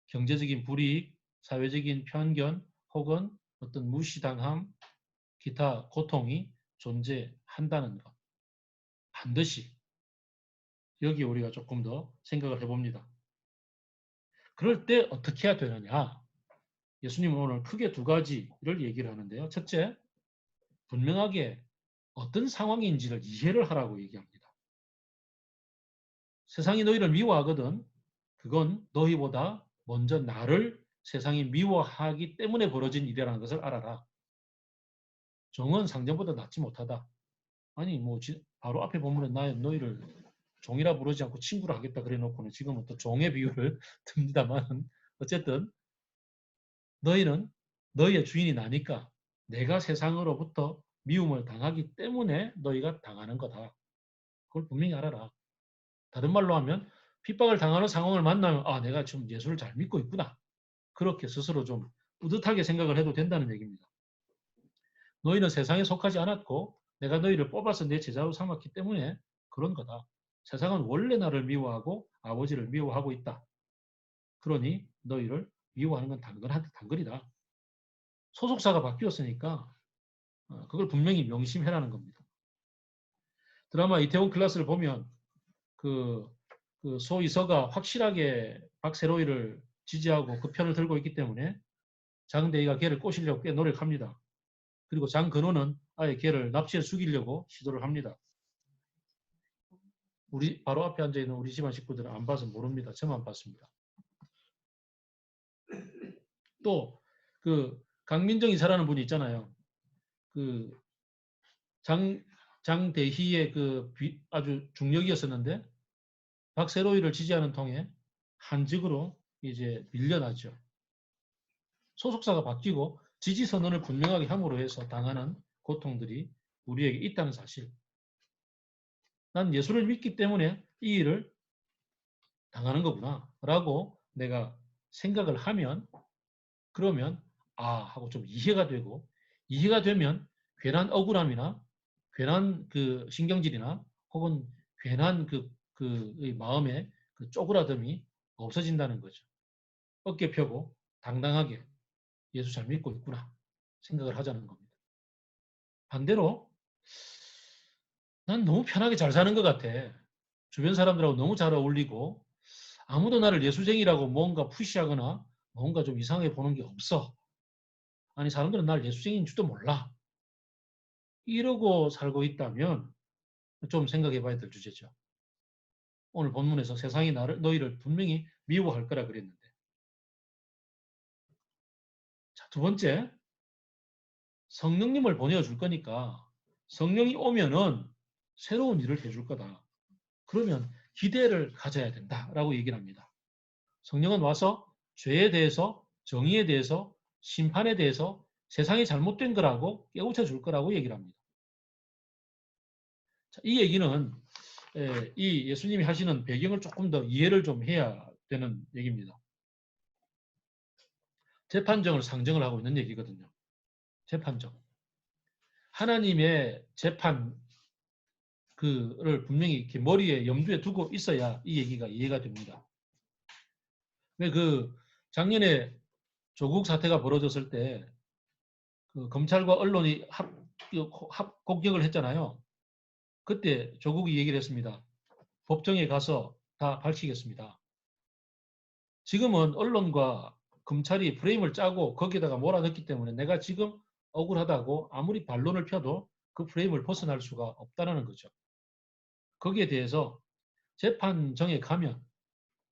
경제적인 불이익, 사회적인 편견 혹은 어떤 무시당함, 기타 고통이 존재한다는 것. 반드시 여기 우리가 조금 더 생각을 해봅니다. 그럴 때 어떻게 해야 되느냐? 예수님은 오늘 크게 두 가지를 얘기를 하는데요. 첫째, 분명하게 어떤 상황인지를 이해를 하라고 얘기합니다. 세상이 너희를 미워하거든 그건 너희보다 먼저 나를 세상이 미워하기 때문에 벌어진 일이라는 것을 알아라. 종은 상전보다 낫지 못하다. 아니 뭐 바로 앞에 보면 너희를 종이라 부르지 않고 친구라 하겠다 그래 놓고는 지금은 또 종의 비유를 듭니다만 어쨌든 너희는 너희의 주인이 나니까 내가 세상으로부터 미움을 당하기 때문에 너희가 당하는 거다. 그걸 분명히 알아라. 다른 말로 하면 핍박을 당하는 상황을 만나면 아 내가 지금 예수를 잘 믿고 있구나. 그렇게 스스로 좀 뿌듯하게 생각을 해도 된다는 얘기입니다. 너희는 세상에 속하지 않았고 내가 너희를 뽑아서 내 제자로 삼았기 때문에 그런 거다. 세상은 원래 나를 미워하고 아버지를 미워하고 있다. 그러니 너희를 미워하는 건 당근이다. 소속사가 바뀌었으니까 그걸 분명히 명심해라는 겁니다. 드라마 이태원 클라스를 보면 그 소이서가 확실하게 박세로이를 지지하고 그 편을 들고 있기 때문에 장대희가 걔를 꼬시려고 꽤 노력합니다. 그리고 장근호는 아예 걔를 납치해 죽이려고 시도를 합니다. 우리 바로 앞에 앉아있는 우리 집안 식구들은 안 봐서 모릅니다. 저만 봤습니다. 또 그 강민정 이사라는 분이 있잖아요. 그 장대희의 그 아주 중력이었었는데 박세로이를 지지하는 통에 한직으로 이제 밀려나죠. 소속사가 바뀌고 지지 선언을 분명하게 함으로 해서 당하는 고통들이 우리에게 있다는 사실. 난 예수를 믿기 때문에 이 일을 당하는 거구나 라고 내가 생각을 하면, 그러면 하고 좀 이해가 되고, 이해가 되면 괜한 억울함이나 괜한 그 신경질이나 혹은 괜한 그 마음의 그 쪼그라듦이 없어진다는 거죠. 어깨 펴고 당당하게 예수 잘 믿고 있구나 생각을 하자는 겁니다. 반대로 난 너무 편하게 잘 사는 것 같아. 주변 사람들하고 너무 잘 어울리고 아무도 나를 예수쟁이라고 뭔가 푸시하거나 뭔가 좀 이상하게 보는 게 없어. 아니, 사람들은 나를 예수쟁이인 줄도 몰라. 이러고 살고 있다면 좀 생각해 봐야 될 주제죠. 오늘 본문에서 세상이 너희를 분명히 미워할 거라 그랬는데. 자, 두 번째, 성령님을 보내줄 거니까 성령이 오면은 새로운 일을 해줄 거다. 그러면 기대를 가져야 된다라고 얘기를 합니다. 성령은 와서 죄에 대해서, 정의에 대해서, 심판에 대해서 세상이 잘못된 거라고 깨우쳐 줄 거라고 얘기를 합니다. 자, 이 얘기는 이 예수님이 하시는 배경을 조금 더 이해를 좀 해야 되는 얘기입니다. 재판정을 상정을 하고 있는 얘기거든요. 재판정. 하나님의 재판 그를 분명히 이렇게 머리에 염두에 두고 있어야 이 얘기가 이해가 됩니다. 왜 작년에 조국 사태가 벌어졌을 때 그 검찰과 언론이 합공격을 했잖아요. 그때 조국이 얘기를 했습니다. 법정에 가서 다 밝히겠습니다. 지금은 언론과 검찰이 프레임을 짜고 거기에다가 몰아넣기 때문에 내가 지금 억울하다고 아무리 반론을 펴도 그 프레임을 벗어날 수가 없다는 거죠. 거기에 대해서 재판정에 가면,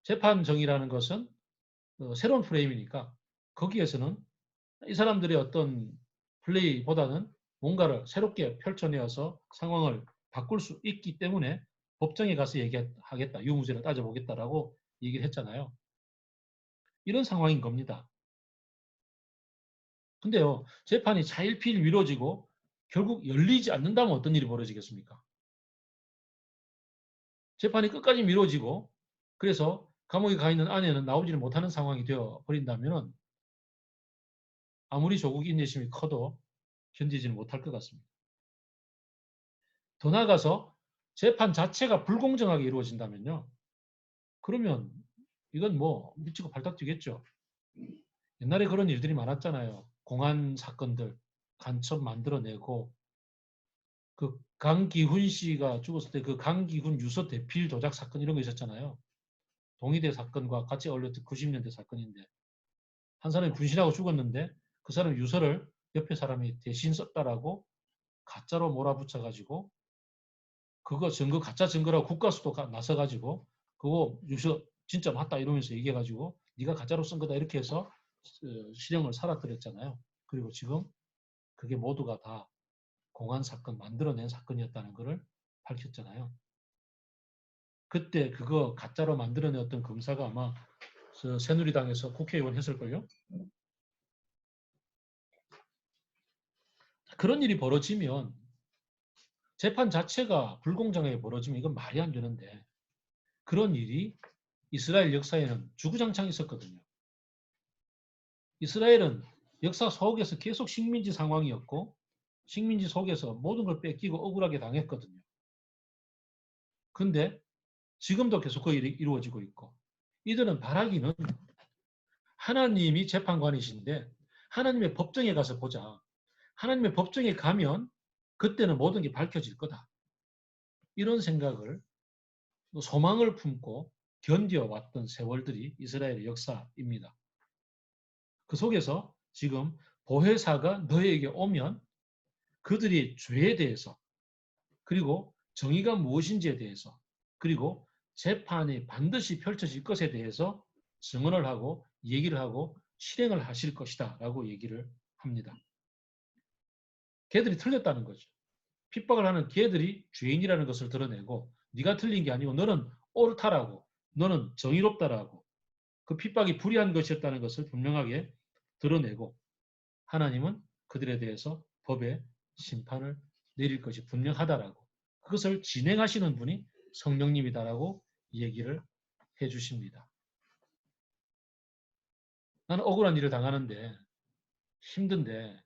재판정이라는 것은 새로운 프레임이니까 거기에서는 이 사람들의 어떤 플레이보다는 뭔가를 새롭게 펼쳐내어서 상황을 바꿀 수 있기 때문에 법정에 가서 얘기하겠다, 유무죄를 따져보겠다라고 얘기를 했잖아요. 이런 상황인 겁니다. 근데요, 재판이 차일피일 미뤄지고 결국 열리지 않는다면 어떤 일이 벌어지겠습니까? 재판이 끝까지 미뤄지고 그래서 감옥에 가 있는 아내는 나오지를 못하는 상황이 되어 버린다면 아무리 조국 인내심이 커도 견디지는 못할 것 같습니다. 더 나아가서 재판 자체가 불공정하게 이루어진다면요. 그러면 이건 뭐 미치고 발딱 뛰겠죠. 옛날에 그런 일들이 많았잖아요. 공안 사건들 간첩 만들어내고 그 강기훈 씨가 죽었을 때 그 강기훈 유서 대필 조작 사건 이런 거 있었잖아요. 동의대 사건과 같이 어울렸던 90년대 사건인데 한 사람이 분신하고 죽었는데 그 사람 유서를 옆에 사람이 대신 썼다라고 가짜로 몰아붙여가지고 그거 증거 가짜 증거라고 국가수도 나서가지고 그거 유서 진짜 맞다 이러면서 얘기해가지고 네가 가짜로 쓴 거다 이렇게 해서 실형을 살아들였잖아요. 그리고 지금 그게 모두가 다 공안 사건 만들어낸 사건이었다는 것을 밝혔잖아요. 그때 그거 가짜로 만들어냈던 검사가 아마 새누리당에서 국회의원 했을걸요. 그런 일이 벌어지면 재판 자체가 불공정하게 벌어지면 이건 말이 안 되는데 그런 일이 이스라엘 역사에는 주구장창 있었거든요. 이스라엘은 역사 속에서 계속 식민지 상황이었고 식민지 속에서 모든 걸 뺏기고 억울하게 당했거든요. 근데 지금도 계속 그 일이 이루어지고 있고 이들은 바라기는 하나님이 재판관이신데 하나님의 법정에 가서 보자. 하나님의 법정에 가면 그때는 모든 게 밝혀질 거다. 이런 생각을 소망을 품고 견뎌왔던 세월들이 이스라엘의 역사입니다. 그 속에서 지금 보혜사가 너에게 오면 그들이 죄에 대해서 그리고 정의가 무엇인지에 대해서 그리고 재판이 반드시 펼쳐질 것에 대해서 증언을 하고 얘기를 하고 실행을 하실 것이다 라고 얘기를 합니다. 걔들이 틀렸다는 거죠. 핍박을 하는 걔들이 죄인이라는 것을 드러내고 네가 틀린 게 아니고 너는 옳다라고 너는 정의롭다라고 그 핍박이 불의한 것이었다는 것을 분명하게 드러내고 하나님은 그들에 대해서 법의 심판을 내릴 것이 분명하다라고 그것을 진행하시는 분이 성령님이다라고 얘기를 해 주십니다. 나는 억울한 일을 당하는데 힘든데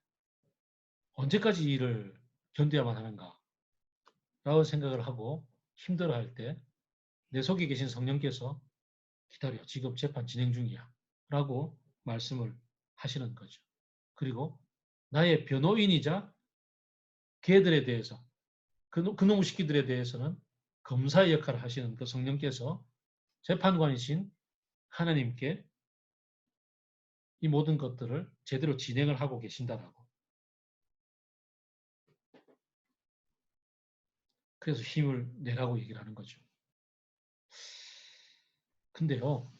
언제까지 이 일을 견뎌야만 하는가 라고 생각을 하고 힘들어할 때 내 속에 계신 성령께서 기다려 지금 재판 진행 중이야 라고 말씀을 하시는 거죠. 그리고 나의 변호인이자 걔들에 대해서 그놈의 새끼들에 대해서는 검사의 역할을 하시는 그 성령께서 재판관이신 하나님께 이 모든 것들을 제대로 진행을 하고 계신다라고. 그래서 힘을 내라고 얘기를 하는 거죠. 근데요,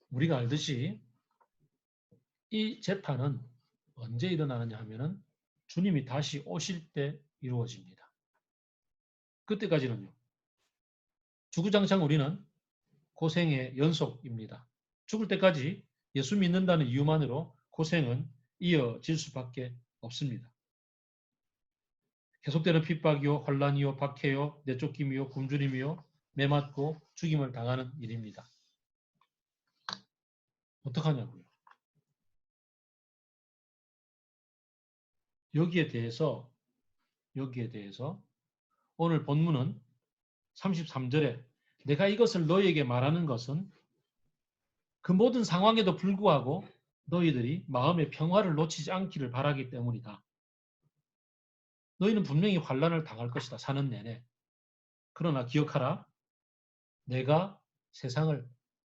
우리가 알듯이 이 재판은 언제 일어나느냐 하면은 주님이 다시 오실 때 이루어집니다. 그때까지는요. 주구장창 우리는 고생의 연속입니다. 죽을 때까지 예수 믿는다는 이유만으로 고생은 이어질 수밖에 없습니다. 계속되는 핍박이요, 환란이요, 박해요, 내쫓김이요, 굶주림이요, 매맞고 죽임을 당하는 일입니다. 어떡하냐고요. 여기에 대해서 오늘 본문은 33절에 내가 이것을 너희에게 말하는 것은 그 모든 상황에도 불구하고 너희들이 마음의 평화를 놓치지 않기를 바라기 때문이다. 너희는 분명히 환란을 당할 것이다. 사는 내내. 그러나 기억하라. 내가 세상을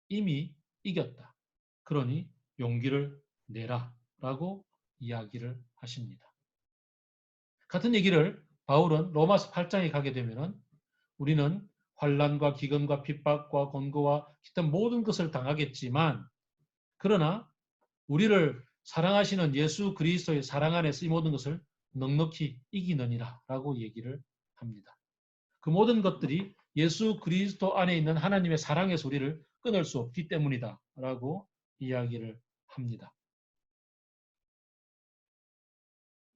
이미 이겼다. 그러니 용기를 내라. 라고 이야기를 하십니다. 같은 얘기를 바울은 로마서 8장에 가게 되면 우리는 환난과 기근과 핍박과 곤고와 기타 모든 것을 당하겠지만 그러나 우리를 사랑하시는 예수 그리스도의 사랑 안에서 이 모든 것을 넉넉히 이기느니라 라고 얘기를 합니다. 그 모든 것들이 예수 그리스도 안에 있는 하나님의 사랑에서 우리를 끊을 수 없기 때문이다 라고 이야기를 합니다.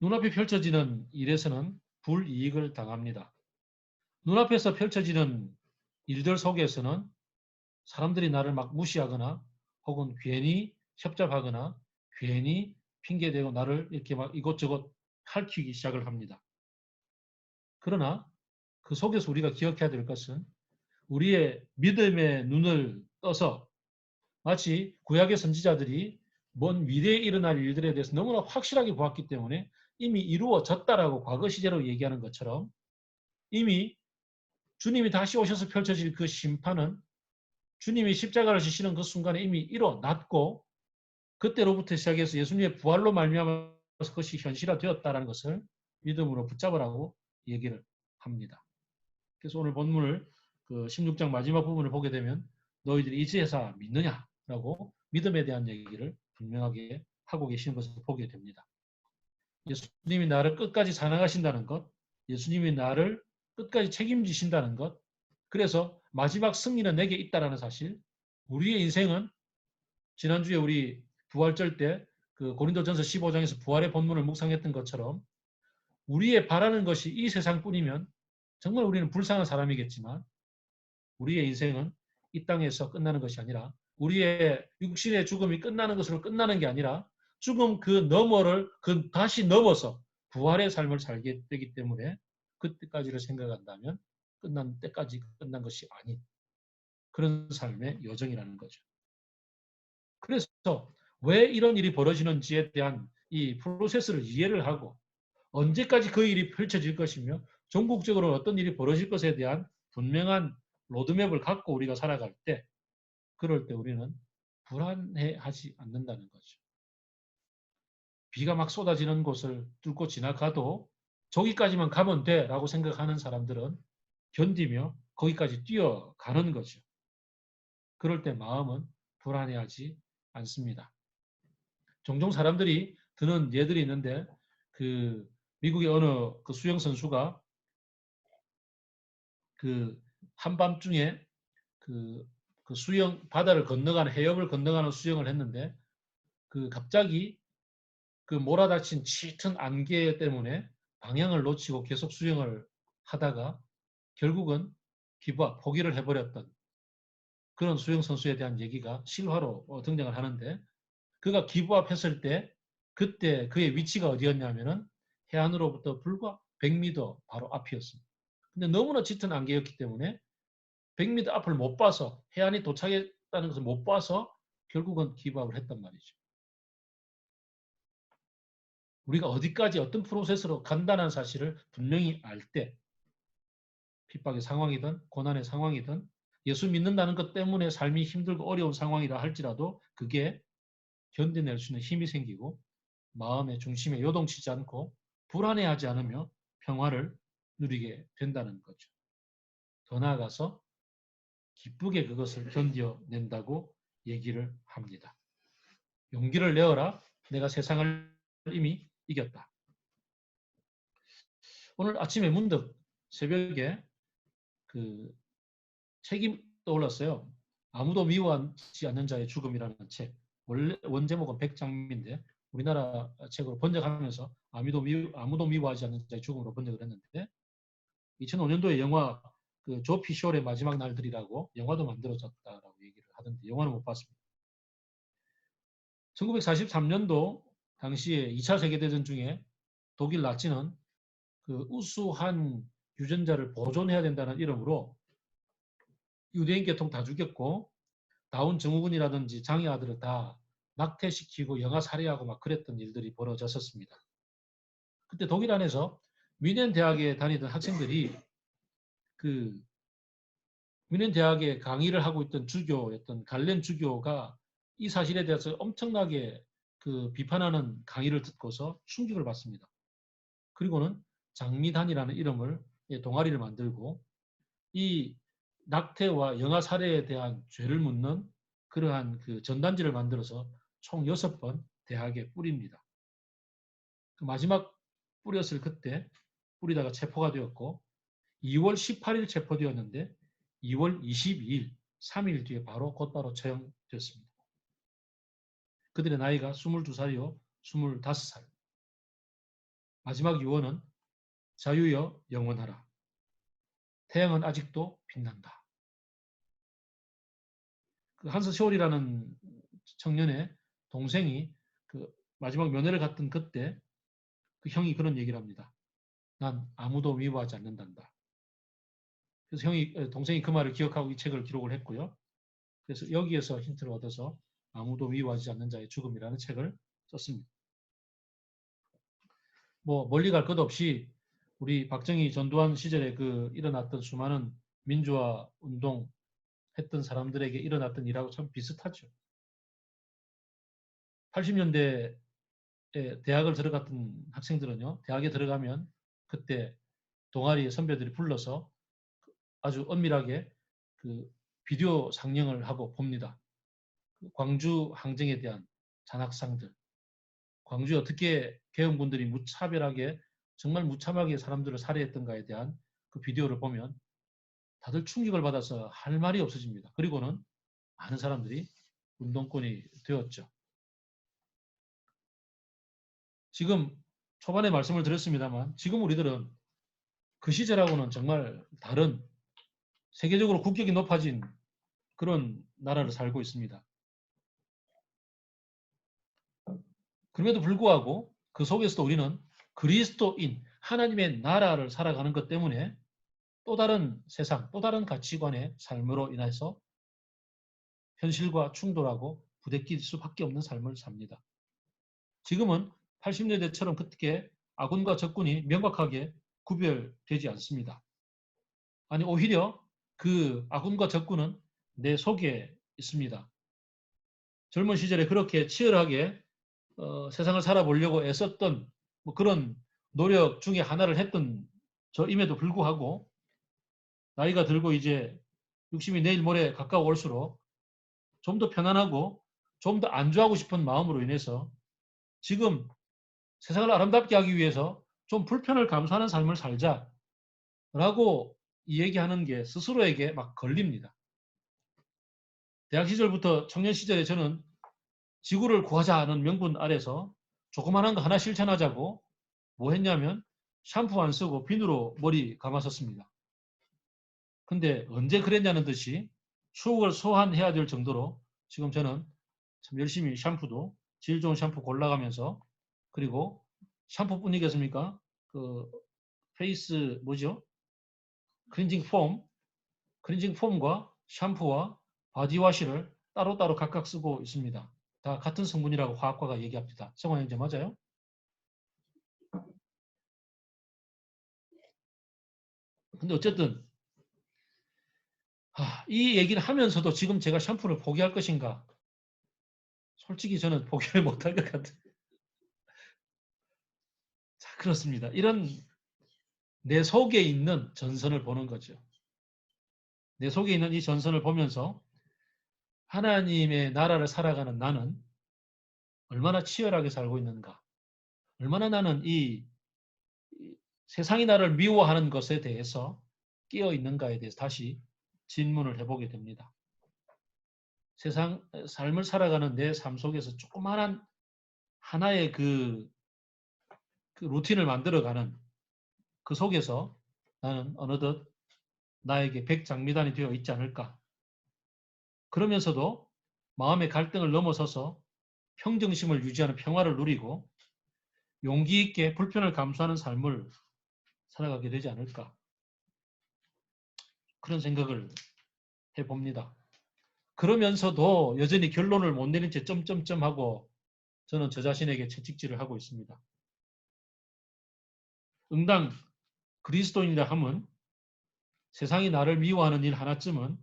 눈앞에 펼쳐지는 일에서는 불이익을 당합니다. 눈앞에서 펼쳐지는 일들 속에서는 사람들이 나를 막 무시하거나 혹은 괜히 협잡하거나 괜히 핑계대고 나를 이렇게 막 이것저것 핥히기 시작을 합니다. 그러나 그 속에서 우리가 기억해야 될 것은 우리의 믿음의 눈을 떠서 마치 구약의 선지자들이 먼 미래에 일어날 일들에 대해서 너무나 확실하게 보았기 때문에 이미 이루어졌다라고 과거 시제로 얘기하는 것처럼 이미 주님이 다시 오셔서 펼쳐질 그 심판은 주님이 십자가를 지시는 그 순간에 이미 일어났고 그때로부터 시작해서 예수님의 부활로 말미암아서 그것이 현실화되었다는 것을 믿음으로 붙잡으라고 얘기를 합니다. 그래서 오늘 본문을 그 16장 마지막 부분을 보게 되면 너희들이 이제야 믿느냐라고 믿음에 대한 얘기를 분명하게 하고 계시는 것을 보게 됩니다. 예수님이 나를 끝까지 사랑하신다는 것, 예수님이 나를 끝까지 책임지신다는 것, 그래서 마지막 승리는 내게 있다라는 사실, 우리의 인생은 지난주에 우리 부활절 때 그 고린도전서 15장에서 부활의 본문을 묵상했던 것처럼 우리의 바라는 것이 이 세상뿐이면 정말 우리는 불쌍한 사람이겠지만 우리의 인생은 이 땅에서 끝나는 것이 아니라 우리의 육신의 죽음이 끝나는 것으로 끝나는 게 아니라 죽음 그 너머를 다시 넘어서 부활의 삶을 살게 되기 때문에 그때까지를 생각한다면 끝난 때까지 끝난 것이 아닌 그런 삶의 여정이라는 거죠. 그래서 왜 이런 일이 벌어지는지에 대한 이 프로세스를 이해를 하고 언제까지 그 일이 펼쳐질 것이며 전국적으로 어떤 일이 벌어질 것에 대한 분명한 로드맵을 갖고 우리가 살아갈 때 그럴 때 우리는 불안해하지 않는다는 거죠. 비가 막 쏟아지는 곳을 뚫고 지나가도 저기까지만 가면 돼 라고 생각하는 사람들은 견디며 거기까지 뛰어가는 거죠. 그럴 때 마음은 불안해하지 않습니다. 종종 사람들이 드는 예들이 있는데 그 미국의 어느 그 수영 선수가 그 한밤중에 그 그 수영 바다를 건너가는 해협을 건너가는 수영을 했는데 그 갑자기 그 몰아닥친 짙은 안개 때문에 방향을 놓치고 계속 수영을 하다가 결국은 기부업 포기를 해버렸던 그런 수영 선수에 대한 얘기가 실화로 등장을 하는데 그가 기부업 했을 때 그때 그의 위치가 어디였냐면은 해안으로부터 불과 100m 바로 앞이었습니다. 근데 너무나 짙은 안개였기 때문에 100m 앞을 못 봐서 해안이 도착했다는 것을 못 봐서 결국은 기부업을 했단 말이죠. 우리가 어디까지 어떤 프로세스로 간다는 사실을 분명히 알 때 핍박의 상황이든 고난의 상황이든 예수 믿는다는 것 때문에 삶이 힘들고 어려운 상황이라 할지라도 그게 견뎌낼 수 있는 힘이 생기고 마음의 중심에 요동치지 않고 불안해하지 않으며 평화를 누리게 된다는 거죠. 더 나아가서 기쁘게 그것을 견뎌낸다고 얘기를 합니다. 용기를 내어라. 내가 세상을 이미 이겼다. 오늘 아침에 문득 새벽에 그 책이 떠올랐어요. 아무도 미워하지 않는 자의 죽음이라는 책. 원래 원제목은 백장미인데 우리나라 책으로 번역하면서 아무도 미워하지 않는 자의 죽음으로 번역을 했는데 2005년도에 영화 그 조피 쇼의 마지막 날들이라고 영화도 만들어졌다라고 얘기를 하던데 영화는 못 봤습니다. 1943년도 당시에 2차 세계대전 중에 독일 나치는 그 우수한 유전자를 보존해야 된다는 이름으로 유대인 계통 다 죽였고 다운 증후군이라든지 장애아들을 다 낙태시키고 영아 살해하고 막 그랬던 일들이 벌어졌었습니다. 그때 독일 안에서 뮌헨 대학에 다니던 학생들이 그 뮌헨 대학에 강의를 하고 있던 주교였던 갈렌 주교가 이 사실에 대해서 엄청나게 그 비판하는 강의를 듣고서 충격을 받습니다. 그리고는 장미단이라는 이름을 동아리를 만들고 이 낙태와 영아 살해에 대한 죄를 묻는 그러한 그 전단지를 만들어서 총 6번 대학에 뿌립니다. 그 마지막 뿌렸을 그때 뿌리다가 체포가 되었고 2월 18일 체포되었는데 2월 22일 3일 뒤에 곧바로 처형됐습니다. 그들의 나이가 22살이요 25살. 마지막 유언은 자유여 영원하라. 태양은 아직도 빛난다. 그 한스 쇼리라는 청년의 동생이 그 마지막 면회를 갔던 그때 그 형이 그런 얘기를 합니다. 난 아무도 미워하지 않는단다. 그래서 동생이 그 말을 기억하고 이 책을 기록을 했고요. 그래서 여기에서 힌트를 얻어서 아무도 미워하지 않는 자의 죽음이라는 책을 썼습니다. 뭐 멀리 갈 것 없이 우리 박정희 전두환 시절에 그 일어났던 수많은 민주화 운동 했던 사람들에게 일어났던 일하고 참 비슷하죠. 80년대에 대학을 들어갔던 학생들은요. 대학에 들어가면 그때 동아리 선배들이 불러서 아주 엄밀하게 그 비디오 상영을 하고 봅니다. 광주 항쟁에 대한 잔학상들, 광주에 어떻게 계엄군들이 무차별하게 정말 무참하게 사람들을 살해했던가에 대한 그 비디오를 보면 다들 충격을 받아서 할 말이 없어집니다. 그리고는 많은 사람들이 운동권이 되었죠. 지금 초반에 말씀을 드렸습니다만 지금 우리들은 그 시절하고는 정말 다른 세계적으로 국격이 높아진 그런 나라를 살고 있습니다. 그럼에도 불구하고 그 속에서도 우리는 그리스도인 하나님의 나라를 살아가는 것 때문에 또 다른 세상, 또 다른 가치관의 삶으로 인해서 현실과 충돌하고 부대낄 수밖에 없는 삶을 삽니다. 지금은 80년대처럼 그렇게 아군과 적군이 명확하게 구별되지 않습니다. 아니 오히려 그 아군과 적군은 내 속에 있습니다. 젊은 시절에 그렇게 치열하게 세상을 살아보려고 애썼던 뭐 그런 노력 중에 하나를 했던 저임에도 불구하고 나이가 들고 이제 60이 내일 모레 가까워 올수록 좀 더 편안하고 좀 더 안주하고 싶은 마음으로 인해서 지금 세상을 아름답게 하기 위해서 좀 불편을 감수하는 삶을 살자라고 얘기하는 게 스스로에게 막 걸립니다. 대학 시절부터 청년 시절에 저는 지구를 구하자는 명분 아래서 조그만한 거 하나 실천하자고 뭐 했냐면 샴푸 안 쓰고 비누로 머리 감았었습니다. 근데 언제 그랬냐는 듯이 추억을 소환해야 될 정도로 지금 저는 참 열심히 샴푸도 질 좋은 샴푸 골라가면서, 그리고 샴푸뿐이겠습니까? 그 페이스 뭐죠? 클렌징 폼과 샴푸와 바디워시를 따로따로 각각 쓰고 있습니다. 다 같은 성분이라고 화학과가 얘기합니다. 성화 형제 맞아요? 근데 어쨌든 이 얘기를 하면서도 지금 제가 샴푸를 포기할 것인가? 솔직히 저는 포기를 못할 것 같아요. 자, 그렇습니다. 이런 내 속에 있는 전선을 보는 거죠. 내 속에 있는 이 전선을 보면서 하나님의 나라를 살아가는 나는 얼마나 치열하게 살고 있는가? 얼마나 나는 이 세상이 나를 미워하는 것에 대해서 깨어 있는가에 대해서 다시 질문을 해보게 됩니다. 삶을 살아가는 내 삶 속에서 조그마한 하나의 그 루틴을 만들어가는 그 속에서 나는 어느덧 나에게 백장미단이 되어 있지 않을까. 그러면서도 마음의 갈등을 넘어서서 평정심을 유지하는 평화를 누리고 용기 있게 불편을 감수하는 삶을 살아가게 되지 않을까. 그런 생각을 해봅니다. 그러면서도 여전히 결론을 못 내린 채 점점점 하고 저는 저 자신에게 채찍질을 하고 있습니다. 응당 그리스도인이라 함은 세상이 나를 미워하는 일 하나쯤은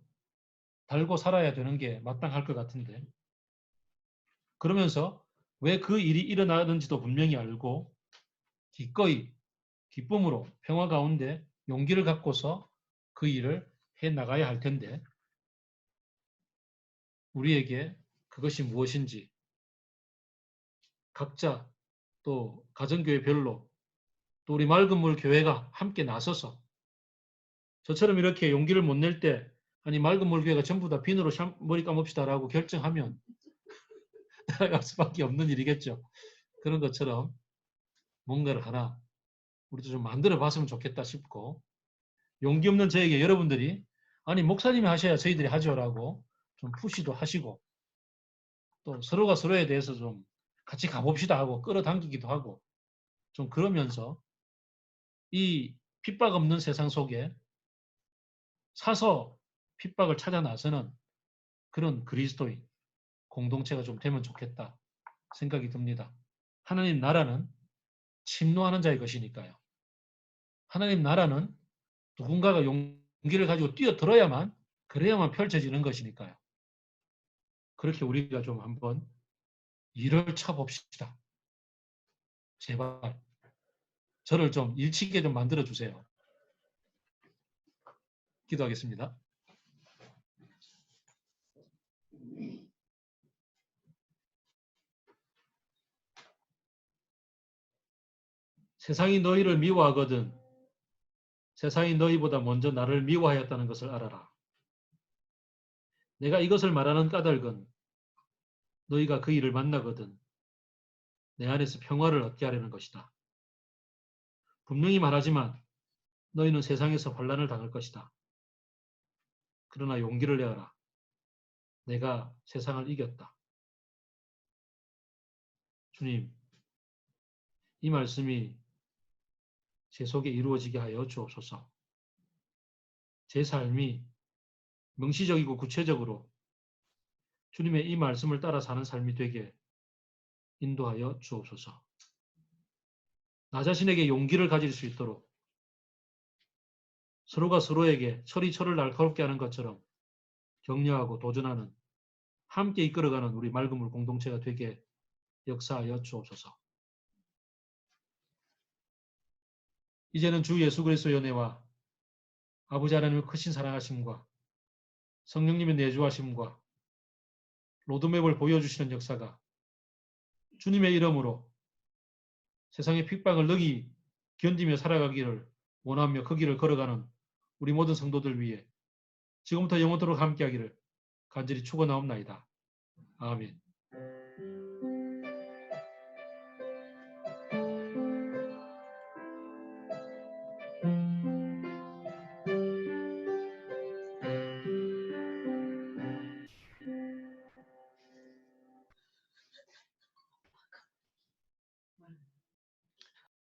달고 살아야 되는 게 마땅할 것 같은데, 그러면서 왜 그 일이 일어나는지도 분명히 알고 기꺼이 기쁨으로 평화 가운데 용기를 갖고서 그 일을 해나가야 할 텐데, 우리에게 그것이 무엇인지 각자 또 가정교회별로 또 우리 맑은 물 교회가 함께 나서서 저처럼 이렇게 용기를 못 낼 때 아니 맑은 물 교회가 전부 다 비누로 머리 감읍시다라고 결정하면 따라갈 수밖에 없는 일이겠죠. 그런 것처럼 뭔가를 하나 우리도 좀 만들어 봤으면 좋겠다 싶고, 용기 없는 저에게 여러분들이 아니 목사님이 하셔야 저희들이 하죠라고 좀 푸시도 하시고, 또 서로가 서로에 대해서 좀 같이 가봅시다 하고 끌어당기기도 하고, 좀 그러면서 이 핍박 없는 세상 속에 사서 핍박을 찾아 나서는 그런 그리스도인 공동체가 좀 되면 좋겠다 생각이 듭니다. 하나님 나라는 침노하는 자의 것이니까요. 하나님 나라는 누군가가 용기를 가지고 뛰어들어야만, 그래야만 펼쳐지는 것이니까요. 그렇게 우리가 좀 한번 일을 쳐봅시다. 제발 저를 좀 일치게 좀 만들어 주세요. 기도하겠습니다. 세상이 너희를 미워하거든 세상이 너희보다 먼저 나를 미워하였다는 것을 알아라. 내가 이것을 말하는 까닭은 너희가 그 일을 만나거든 내 안에서 평화를 얻게 하려는 것이다. 분명히 말하지만 너희는 세상에서 환난을 당할 것이다. 그러나 용기를 내어라. 내가 세상을 이겼다. 주님, 이 말씀이 제 속에 이루어지게 하여 주옵소서. 제 삶이 명시적이고 구체적으로 주님의 이 말씀을 따라 사는 삶이 되게 인도하여 주옵소서. 나 자신에게 용기를 가질 수 있도록 서로가 서로에게 철이 철을 날카롭게 하는 것처럼 격려하고 도전하는, 함께 이끌어가는 우리 맑은 물 공동체가 되게 역사하여 주옵소서. 이제는 주 예수 그리스도의 은혜와 아버지 하나님의 크신 사랑하심과 성령님의 내주하심과 로드맵을 보여주시는 역사가 주님의 이름으로 세상의 핍박을 능히 견디며 살아가기를 원하며 그 길을 걸어가는 우리 모든 성도들 위해 지금부터 영원토록 함께하기를 간절히 축원하옵나이다. 아멘.